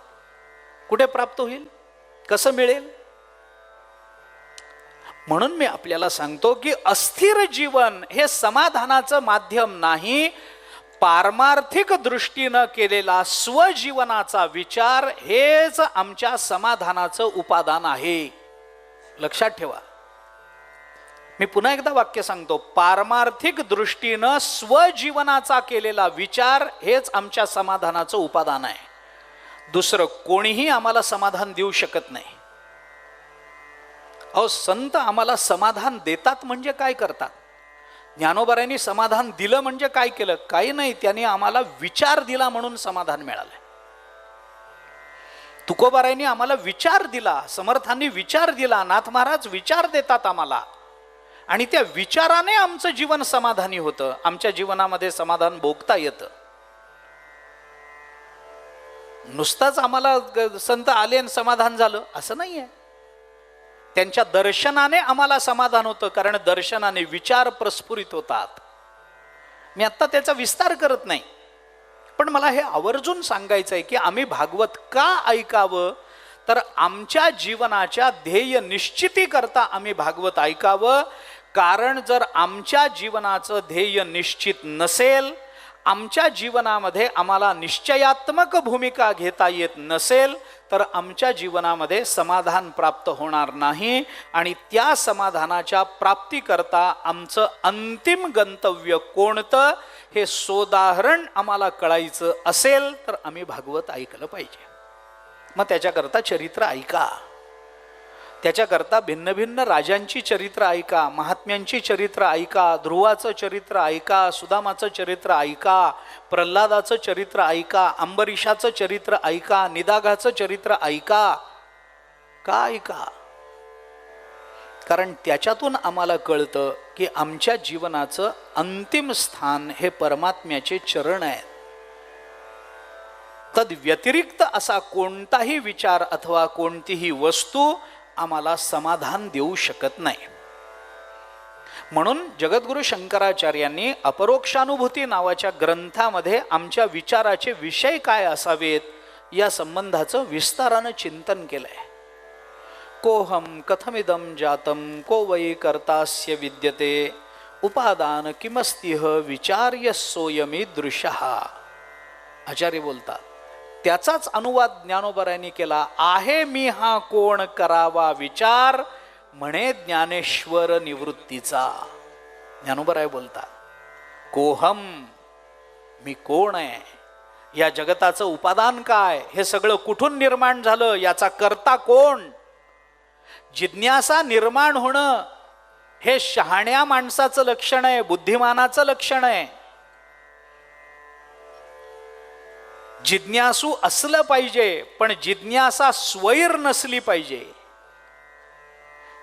कुठे प्राप्त होईल? कसं मिळेल? म्हणून मी आपल्याला सांगतो की अस्थिर जीवन हे समाधानाचं माध्यम नाही. पारमार्थिक दृष्टीनं केलेला स्वजीवनाचा विचार हेच आमच्या समाधानाचं उपादान आहे. लक्षात ठेवा. मी पुन्हा एकदा वाक्य सांगतो. पारमार्थिक दृष्टीनं स्वजीवनाचा केलेला विचार हेच आमच्या समाधानाचं उपादान आहे. दुसरं कोणीही आम्हाला समाधान देऊ शकत नाही. अहो, संत आम्हाला समाधान देतात म्हणजे काय करतात? ज्ञानोबारायांनी समाधान दिलं म्हणजे काय केलं? काही नाही, त्यांनी आम्हाला विचार दिला म्हणून समाधान मिळालं. तुकोबारायांनी आम्हाला विचार दिला, समर्थांनी विचार दिला, नाथ महाराज विचार देतात आम्हाला, आणि त्या विचाराने आमचं जीवन समाधानी होतं. आमच्या जीवनामध्ये समाधान भोगता येतं. नुसताच आम्हाला संत आले आणि समाधान झालं असं नाही आहे. त्यांच्या दर्शनाने आम्हाला समाधान होतं, कारण दर्शनाने विचार प्रस्फुरित होतात. मी आत्ता त्याचा विस्तार करत नाही, पण मला हे आवर्जून सांगायचं आहे की आम्ही भागवत का ऐकावं? तर आमच्या जीवनाच्या ध्येय निश्चिती करता आम्ही भागवत ऐकावं. कारण जर आमच्या जीवनाचं ध्येय निश्चित नसेल, आमच्या जीवनामध्ये आम्हाला निश्चयात्मक भूमिका घेता येत नसेल, तर आमच्या जीवनामध्ये समाधान प्राप्त होणार नाही. आणि त्या समाधानाच्या प्राप्तीकरता आमचं अंतिम गंतव्य कोणतं हे सोदाहरण आम्हाला कळायचं असेल तर आम्ही भागवत ऐकलं पाहिजे. मग त्याच्याकरता चरित्र ऐका. त्याच्याकरता भिन्न भिन्न राजांची चरित्र ऐका, महात्म्यांची चरित्र ऐका, ध्रुवाचं चरित्र ऐका, सुदामाचं चरित्र ऐका, प्रल्हादाचं चरित्र ऐका, अंबरीषाचं चरित्र ऐका, निदाघाचं चरित्र ऐका. का ऐका? कारण त्याच्यातून आम्हाला कळतं की आमच्या जीवनाचं अंतिम स्थान हे परमात्म्याचे चरण आहेत. तद व्यतिरिक्त असा कोणताही विचार अथवा कोणतीही वस्तू आम्हाला समाधान देऊ शकत नाही. म्हणून जगद्गुरु शंकराचार्यांनी अपरोक्षानुभूती नावाच्या ग्रंथामध्ये आमच्या विचाराचे विषय काय असावेत या संबंधाचं विस्तारानं चिंतन केलंय. कोहम कथमिदं जातं को वै कर्तास्य विद्यते उपादान किमस्तिह विचार्य सोयमीदृशः. आचार्य बोलतात, त्याचाच अनुवाद ज्ञानोबारायांनी केला. आहे मी हा कोण करावा विचार, म्हणे ज्ञानेश्वर निवृत्तीचा. ज्ञानोबाराय बोलतात, कोहम, मी कोण आहे, या जगताचं उपादान काय, हे सगळं कुठून निर्माण झालं, याचा करता कोण. जिज्ञासा निर्माण होणं हे शहाण्या माणसाचं लक्षण आहे, बुद्धिमानाचं लक्षण आहे. जिज्ञासू असलं पाहिजे, पण जिज्ञासा स्वैर नसली पाहिजे.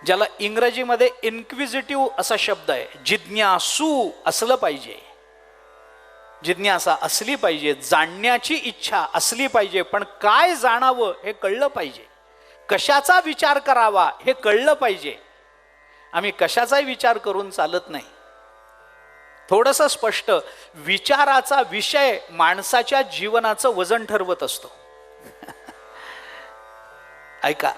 ज्याला इंग्रजीमध्ये इन्क्विजिटिव्ह असा शब्द आहे. जिज्ञासू असलं पाहिजे, जिज्ञासा असली पाहिजे, जाणण्याची इच्छा असली पाहिजे, पण काय जाणावं हे कळलं पाहिजे, कशाचा विचार करावा हे कळलं पाहिजे. आम्ही कशाचाही विचार करून चालत नाही. थोडंसं स्पष्ट, विचाराचा विषय माणसाच्या जीवनाचं वजन ठरवत असतो. ऐका,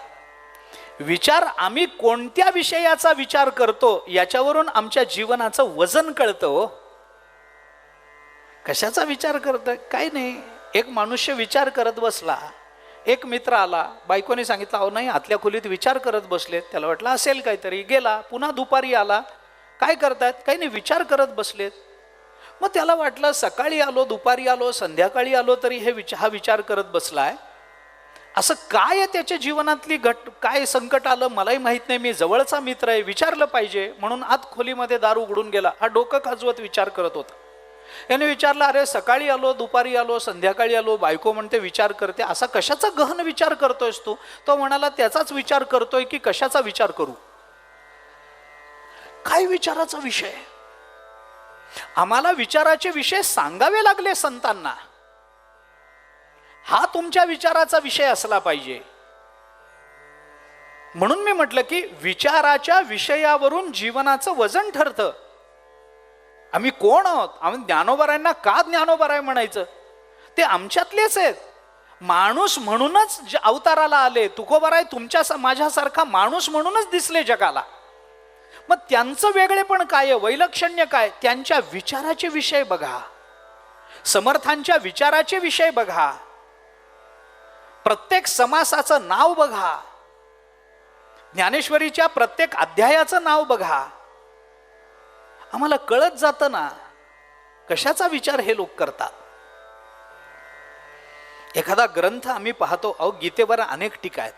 विचार आम्ही कोणत्या विषयाचा विचार करतो याच्यावरून आमच्या जीवनाचं वजन कळतं. कशाचा विचार करतोय? काही नाही. एक मनुष्य विचार करत बसला, एक मित्र आला, बायकोने सांगितलं अहो नाही, आतल्या खोलीत विचार करत बसलेत. त्याला वाटलं असेल काहीतरी, गेला. पुन्हा दुपारी आला, काय करतायत? काही नाही, विचार करत बसलेत. मग त्याला वाटलं सकाळी आलो, दुपारी आलो, संध्याकाळी आलो तरी हा विचार करत बसलाय. असं काय त्याच्या जीवनातली काय संकट आलं मलाही माहित नाही. मी जवळचा मित्र आहे, विचारलं पाहिजे म्हणून आत खोलीमध्ये दार उघडून गेला. हा डोकं खाजवत विचार करत होता. याने विचारलं अरे सकाळी आलो, दुपारी आलो, संध्याकाळी आलो, बायको म्हणते विचार करते, असा कशाचा गहन विचार करतोयस तू? तो म्हणाला त्याचाच विचार करतोय की कशाचा विचार करू. काय विचाराचा विषय? आम्हाला विचाराचे विषय सांगावे लागले संतांना. हा तुमच्या विचाराचा विषय असला पाहिजे. म्हणून मी म्हटलं की विचाराच्या विषयावरून जीवनाचं वजन ठरतं. आम्ही कोण आहोत? आम्ही ज्ञानोबारायांना का ज्ञानोबाराय म्हणायचं? ते आमच्यातलेच आहेत. माणूस म्हणूनच अवताराला आले. तुकोबाराय तुमच्या माझ्यासारखा माणूस म्हणूनच दिसले जगाला. मग त्यांचं वेगळेपण काय, वैलक्षण्य काय? त्यांच्या विचाराचे विषय बघा, समर्थांच्या विचाराचे विषय बघा, प्रत्येक समासाचं नाव बघा, ज्ञानेश्वरीच्या प्रत्येक अध्यायाचं नाव बघा. आम्हाला कळत जातं ना कशाचा विचार हे लोक करतात. एखादा ग्रंथ आम्ही पाहतो, अहो गीतेवर अनेक टीका आहेत.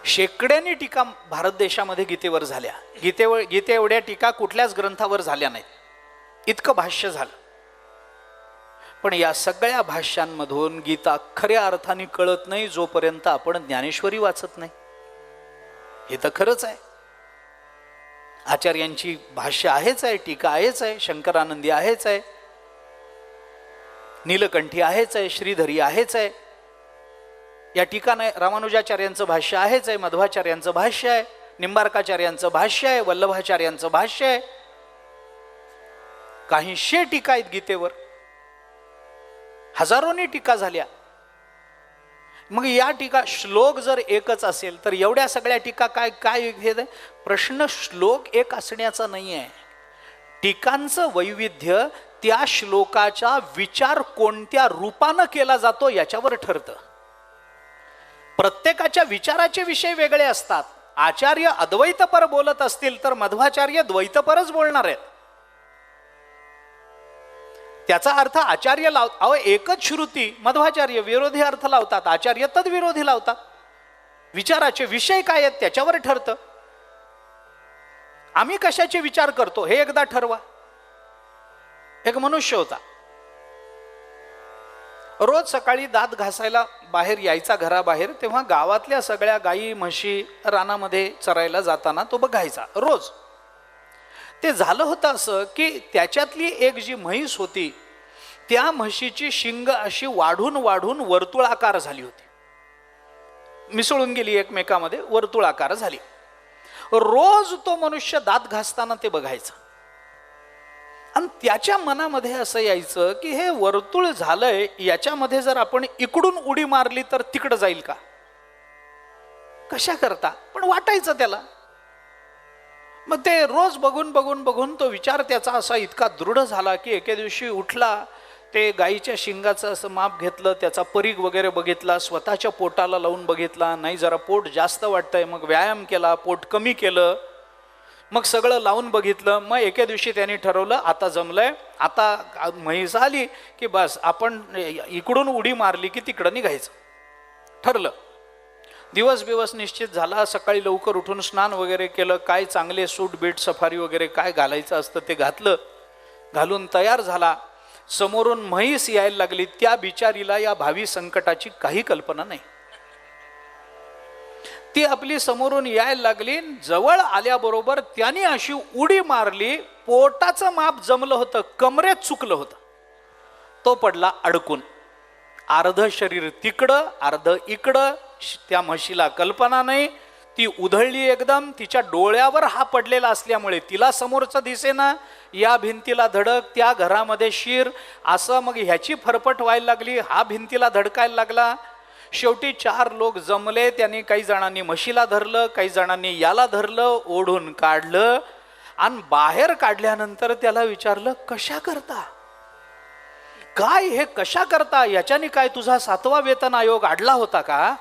शेकड्यांनी टीका भारत देशामध्ये गीतेवर झाल्या. गीते एवढ्या टीका कुठल्याच ग्रंथावर झाल्या नाहीत. इतकं भाष्य झालं. पण या सगळ्या भाष्यांमधून गीता खऱ्या अर्थाने कळत नाही जोपर्यंत आपण ज्ञानेश्वरी वाचत नाही. हे तर खरंच आहे. आचार्यांची भाष्य आहेच आहे, टीका आहेच आहे, शंकरानंदी आहेच आहे, नीलकंठी आहेच आहे, श्रीधरी आहेच आहे. या टीकाने रामानुजाचार्यांचं भाष्य आहेच आहे, मध्वाचार्यांचं भाष्य आहे, निंबार्काचार्यांचं भाष्य आहे, वल्लभाचार्यांचं भाष्य आहे. काहीशे टीका आहेत गीतेवर, हजारोनी टीका झाल्या. मग या टीका, श्लोक जर एकच असेल तर एवढ्या सगळ्या टीका काय काय? प्रश्न श्लोक एक असण्याचा नाही आहे. टीकांचं वैविध्य त्या श्लोकाचा विचार कोणत्या रूपानं केला जातो याच्यावर ठरतं. प्रत्येकाच्या विचाराचे विषय वेगळे असतात. आचार्य अद्वैतपर बोलत असतील तर मध्वाचार्य द्वैतपरच बोलणार आहेत. त्याचा अर्थ आचार्य अहो एकच श्रुती, मध्वाचार्य विरोधी अर्थ लावतात, आचार्य तद्विरोधी लावतात. विचाराचे विषय काय आहेत त्याच्यावर ठरतं. आम्ही कशाचे विचार करतो हे एकदा ठरवा. एक मनुष्य होता, रोज सकाळी दात घासायला बाहेर यायचा घराबाहेर, तेव्हा गावातल्या सगळ्या गायी म्हशी रानामध्ये चरायला जाताना तो बघायचा रोज. ते झालं होतं असं की त्याच्यातली एक जी म्हैस होती त्या म्हशीची शिंग अशी वाढून वाढून वर्तुळाकार झाली होती, मिसळून गेली एकमेकामध्ये, वर्तुळाकार झाली. रोज तो मनुष्य दात घासताना ते बघायचा आणि त्याच्या मनामध्ये असं यायचं की हे वर्तुळ झालंय, याच्यामध्ये जर आपण इकडून उडी मारली तर तिकडं जाईल का? कशा करता? पण वाटायचं त्याला. मग ते रोज बघून बघून बघून तो विचार त्याचा असा इतका दृढ झाला की एके दिवशी उठला, ते गायीच्या शिंगाचं असं माप घेतलं, त्याचा परीघ वगैरे बघितला, स्वतःच्या पोटाला लावून बघितला, नाही जरा पोट जास्त वाटतंय, मग व्यायाम केला, पोट कमी केलं, मग सगळं लावून बघितलं. मग एके दिवशी त्यांनी ठरवलं आता जमलंय, आता म्हैस आली की बस आपण इकडून उडी मारली की तिकडं निघायचं. ठरलं. दिवस निश्चित झाला. सकाळी लवकर उठून स्नान वगैरे केलं, काय चांगले सूट बीट सफारी वगैरे काय घालायचं असतं ते घातलं, घालून तयार झाला. समोरून म्हैस यायला लागली. त्या बिचारीला या भावी संकटाची काही कल्पना नाही. ती आपली समोरून यायला लागली, जवळ आल्याबरोबर त्याने अशी उडी मारली, पोटाचं माप जमलं होतं, कमरेत चुकलं होतं, तो पडला अडकून. अर्ध शरीर तिकडं अर्ध इकडं. त्या म्हशीला कल्पना नाही, ती उधळली एकदम. तिच्या डोळ्यावर हा पडलेला असल्यामुळे तिला समोरचं दिसेना. या भिंतीला धडक, त्या घरामध्ये शिर, असं मग ह्याची फरफट व्हायला लागली, हा भिंतीला धडकायला लागला. शेवटी 4 लोक जमले. त्यांनी काही जणांनी म्हशीला धरलं, काही जणांनी याला धरलं, ओढून काढलं. आणि बाहेर काढल्यानंतर त्याला विचारलं, कशा करता, काय हे कशा करता, याच्याने काय तुझा 7वा वेतन आयोग अडला होता का,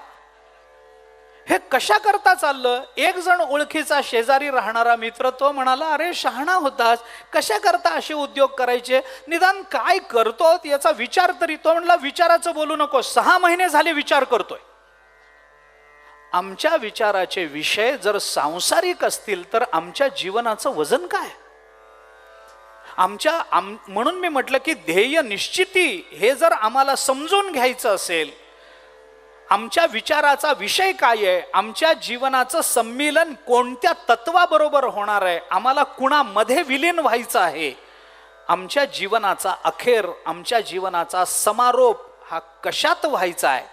हे कशा करता चाललं. एक जण ओळखीचा शेजारी राहणारा मित्र तो म्हणाला, अरे शहाणा होतास, कशा करता असे उद्योग करायचे, निदान काय करतो याचा विचार तरी. तो म्हणला, विचाराचं बोलू नको, 6 महिने झाले विचार करतोय. आमच्या विचाराचे विषय जर सांसारिक असतील तर आमच्या जीवनाचं वजन काय. म्हणून मी म्हटलं की ध्येय निश्चिती हे जर आम्हाला समजून घ्यायचं असेल, आमच्या विचाराचा विषय काय आहे, आमच्या जीवनाचं संमिलन कोणत्या तत्वाबरोबर होणार आहे, आम्हाला कुणामध्ये विलीन व्हायचं आहे, आमच्या जीवनाचा अखेर, आमच्या जीवनाचा समारोप हा कशात व्हायचा आहे,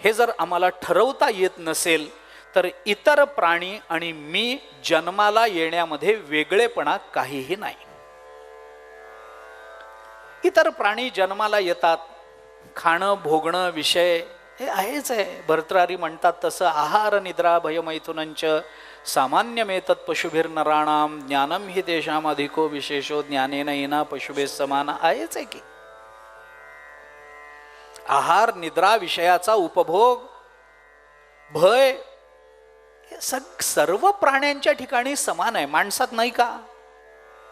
हे जर आम्हाला ठरवता येत नसेल तर इतर प्राणी आणि मी जन्माला येण्यामध्ये वेगळेपणा काहीही नाही. इतर प्राणी जन्माला येतात, खाणं भोगणं विषय हे आहेच आहे. भर्तृहरी म्हणतात तसं, आहार निद्रा भयमैथुनंच सामान्यमेतत् पशुभिर्नराणाम ज्ञानम हि तेषाम अधिको विशेषो ज्ञानेन येना पशुभे समान. आहेच आहे की आहार निद्रा विषयाचा उपभोग भय सर्व प्राण्यांच्या ठिकाणी समान आहे. माणसात नाही का,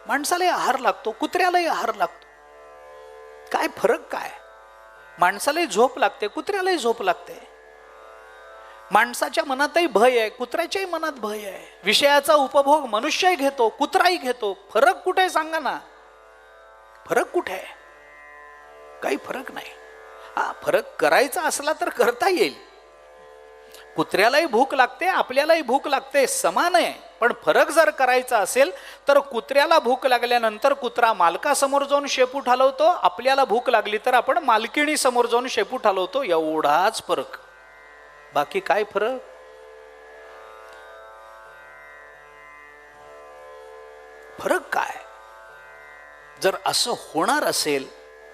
माणसालाही आहार लागतो, कुत्र्यालाही आहार लागतो. काय फरक काय, माणसालाही झोप लागते, कुत्र्यालाही झोप लागते. माणसाच्या मनातही भय आहे, कुत्र्याच्याही मनात भय आहे. विषयाचा उपभोग मनुष्यही घेतो, कुत्राही घेतो. फरक कुठे आहे सांगा ना, फरक कुठे आहे, काही फरक नाही. हा, फरक करायचा असला तर करता येईल. कुत्र्यालाही भूक लागते, आपल्यालाही भूक लागते, समान आहे. पण फरक जर करायचा असेल तर कुत्र्याला भूक लागल्यानंतर कुत्रा मालकासमोर जाऊन शेपूट हलवतो, आपल्याला भूक लागली तर आपण मालकिणी समोर जाऊन शेपूट हलवतो, एवढाच फरक, बाकी काय फरक. फरक काय. जर असं होणार असेल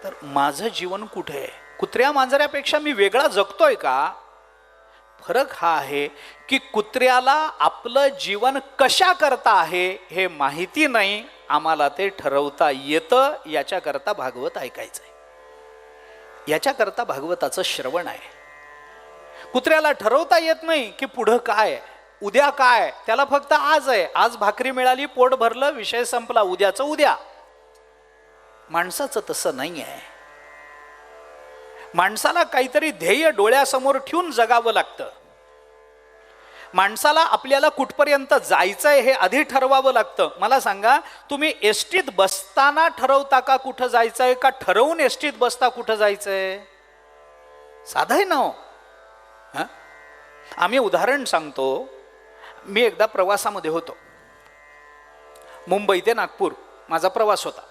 तर माझं जीवन कुठे आहे, कुत्र्या मांजऱ्यापेक्षा मी वेगळा जगतोय का. फरक हा आहे की कुत्र्याला आपलं जीवन कशा करता आहे हे माहिती नाही, आम्हाला ते ठरवता येतं. याच्याकरता भागवत ऐकायचंय, याच्याकरता भागवताचं श्रवण आहे. कुत्र्याला ठरवता येत नाही की पुढं काय, उद्या काय, त्याला फक्त आज आहे. आज भाकरी मिळाली, पोट भरलं, विषय संपला, उद्याचं उद्या. माणसाचं तसं नाही आहे. माणसाला काहीतरी ध्येय डोळ्यासमोर ठेवून जगावं लागतं. माणसाला आपल्याला कुठपर्यंत जायचंय हे आधी ठरवावं लागतं. मला सांगा, तुम्ही एसटीत बसताना ठरवता का कुठं जायचंय, का ठरवून एसटीत बसता कुठं जायचंय. साधं आहे ना हो. आम्ही उदाहरण सांगतो. मी एकदा प्रवासामध्ये होतो, मुंबई ते नागपूर माझा प्रवास होता.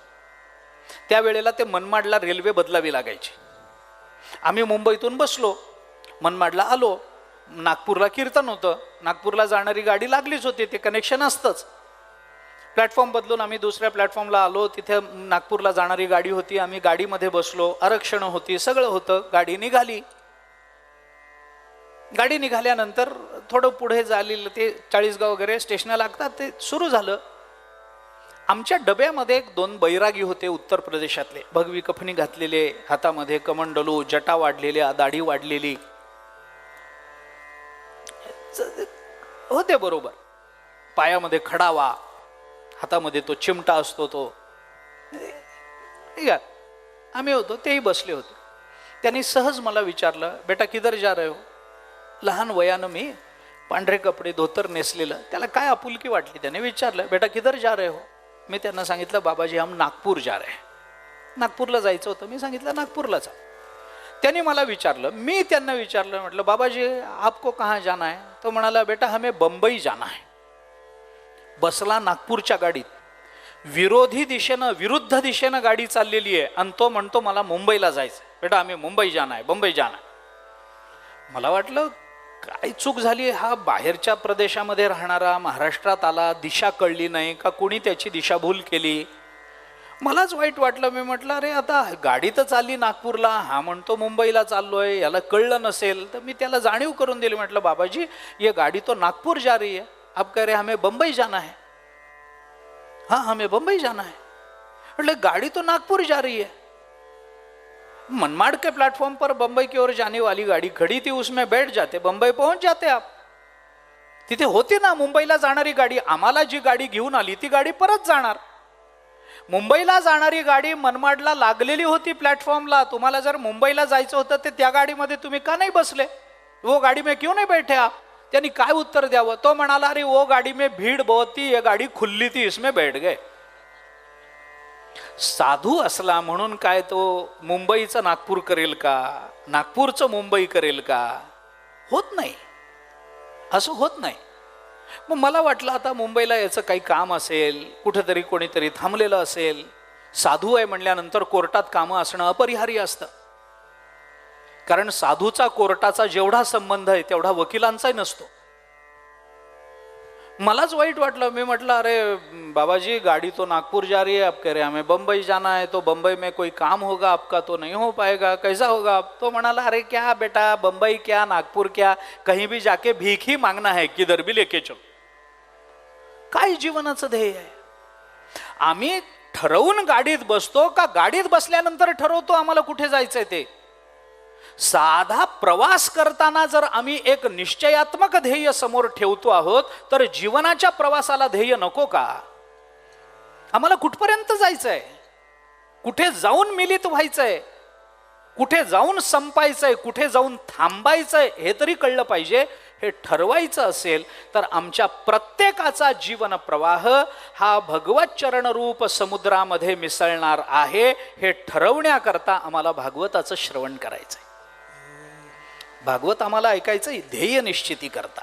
त्यावेळेला ते मनमाडला रेल्वे बदलावी लागायची. आम्ही मुंबईतून बसलो, मनमाडला आलो. नागपूरला कीर्तन होतं, नागपूरला जाणारी गाडी लागलीच होती, ते कनेक्शन असतंच. प्लॅटफॉर्म बदलून आम्ही दुसऱ्या प्लॅटफॉर्मला आलो, तिथे नागपूरला जाणारी गाडी होती. आम्ही गाडीमध्ये बसलो, आरक्षण होती, सगळं होतं. गाडी निघाली. गाडी निघाल्यानंतर थोडं पुढे झालेलं ते चाळीसगाव वगैरे स्टेशनला लागतात, ते सुरू झालं. आमच्या डब्यामध्ये 2 बैरागी होते उत्तर प्रदेशातले, भगवी कफनी घातलेले, हातामध्ये कमंडलू, जटा वाढलेल्या, दाढी वाढलेली होते बरोबर. पायामध्ये खडावा, हातामध्ये तो चिमटा असतो तो. ठीक आहे, आम्ही होतो, तेही बसले होते. त्यांनी सहज मला विचारलं, बेटा किधर जा रहे हो. लहान वयानं मी, पांढरे कपडे, धोतर नेसलेलं. त्याला काय आपुलकी वाटली, त्याने विचारलं, बेटा किधर जा रहे हो. मी त्यांना सांगितलं, बाबाजी हम नागपूर जा रहे. नागपूरला जायचं होतं. मी सांगितलं नागपूरला जा. त्यांनी मला विचारलं, मी त्यांना विचारलं, म्हटलं बाबाजी आपको कहाँ जाना है. तो म्हणाला, बेटा हमें बंबई जाना है. बसला नागपूरच्या गाडीत, विरोधी दिशेनं, विरुद्ध दिशेनं गाडी चाललेली आहे, आणि तो म्हणतो मला मुंबईला जायचं. बेटा हमें मुंबई जाना है, मुंबई जाना है. मला वाटलं काय चूक झाली, हा बाहेरच्या प्रदेशामध्ये राहणारा महाराष्ट्रात आला, दिशा कळली नाही का, कोणी त्याची दिशाभूल केली. मलाच वाईट वाटलं. मी म्हटलं अरे आता गाडी तर चालली नागपूरला, हा म्हणतो मुंबईला चाललोय, याला कळलं नसेल. तर मी त्याला जाणीव करून दिली. म्हटलं बाबाजी ये गाडी तो नागपूर जा रही है, आप कह रहे हमें बंबई जाना है. हाँ हमें बंबई जाना है. म्हटलं गाड़ी तो नागपुर जा रही है, मनमाड़ के प्लेटफॉर्म पर बंबई की ओर जाने वाली गाड़ी खड़ी थी, उसमें बैठ जाते, बंबई पहुंच जाते आप. तिथे होती ना मुंबईला जाणारी गाडी, आम्हाला जी गाडी घेऊन आली ती गाडी परत जाणार. मुंबईला जाणारी गाडी मनमाडला लागलेली होती प्लॅटफॉर्मला. तुम्हाला जर मुंबईला जायचं होतं तर त्या गाडीमध्ये तुम्ही का नाही बसले, वो गाडी में क्यों नहीं बैठे आप. त्यांनी काय उत्तर द्यावं. तो म्हणाला अरे वो गाडी में भीड़ बहुत थी, ये गाडी खुल्ली थी, इसमें बैठ गए. साधू असला म्हणून काय तो मुंबईचं नागपूर करेल का, नागपूरचं मुंबई करेल का. होत नाही, असं होत नाही. मग मला वाटलं आता मुंबईला याचं काही काम असेल, कुठेतरी कोणीतरी थांबलेलं असेल. साधू आहे म्हणल्यानंतर कोर्टात कामं असणं अपरिहार्य असतं. कारण साधूचा कोर्टाचा जेवढा संबंध आहे तेवढा वकिलांचाही नसतो. मलाच वाईट वाटलं. मी म्हटलं अरे बाबाजी गाड़ी तो नागपुर जा रही है, आप कह रहे हमें बम्बई जाना है, तो बम्बई में कोई काम होगा आपका, तो नहीं हो पाएगा, कैसा होगा. तो म्हणाला अरे क्या बेटा, बम्बई क्या नागपुर क्या, कहीं भी जाके भीख ही मांगना है, किधर भी लेके चलो. काय जीवनाचं ध्येय आहे. आम्ही ठरवून गाडीत बसतो का गाडीत बसल्यानंतर ठरवतो आम्हाला कुठे जायचंय ते. साधा प्रवास करताना जर आम्ही एक निश्चयात्मक ध्येय समोर ठेवतो आहोत तर जीवनाच्या प्रवासाला ध्येय नको का. आम्हाला कुठपर्यंत जायचंय, कुठे जाऊन मिलित व्हायचंय, कुठे जाऊन संपायचंय, कुठे जाऊन थांबायचंय हे तरी कळलं पाहिजे. हे ठरवायचं असेल तर आमच्या प्रत्येकाचा जीवन प्रवाह हा भगवत चरण रूप समुद्रामध्ये मिसळणार आहे. हे ठरवण्याकरता आम्हाला भागवताचं श्रवण करायचंय. भागवत आम्हाला ऐकायचं ध्येय निश्चिती करता.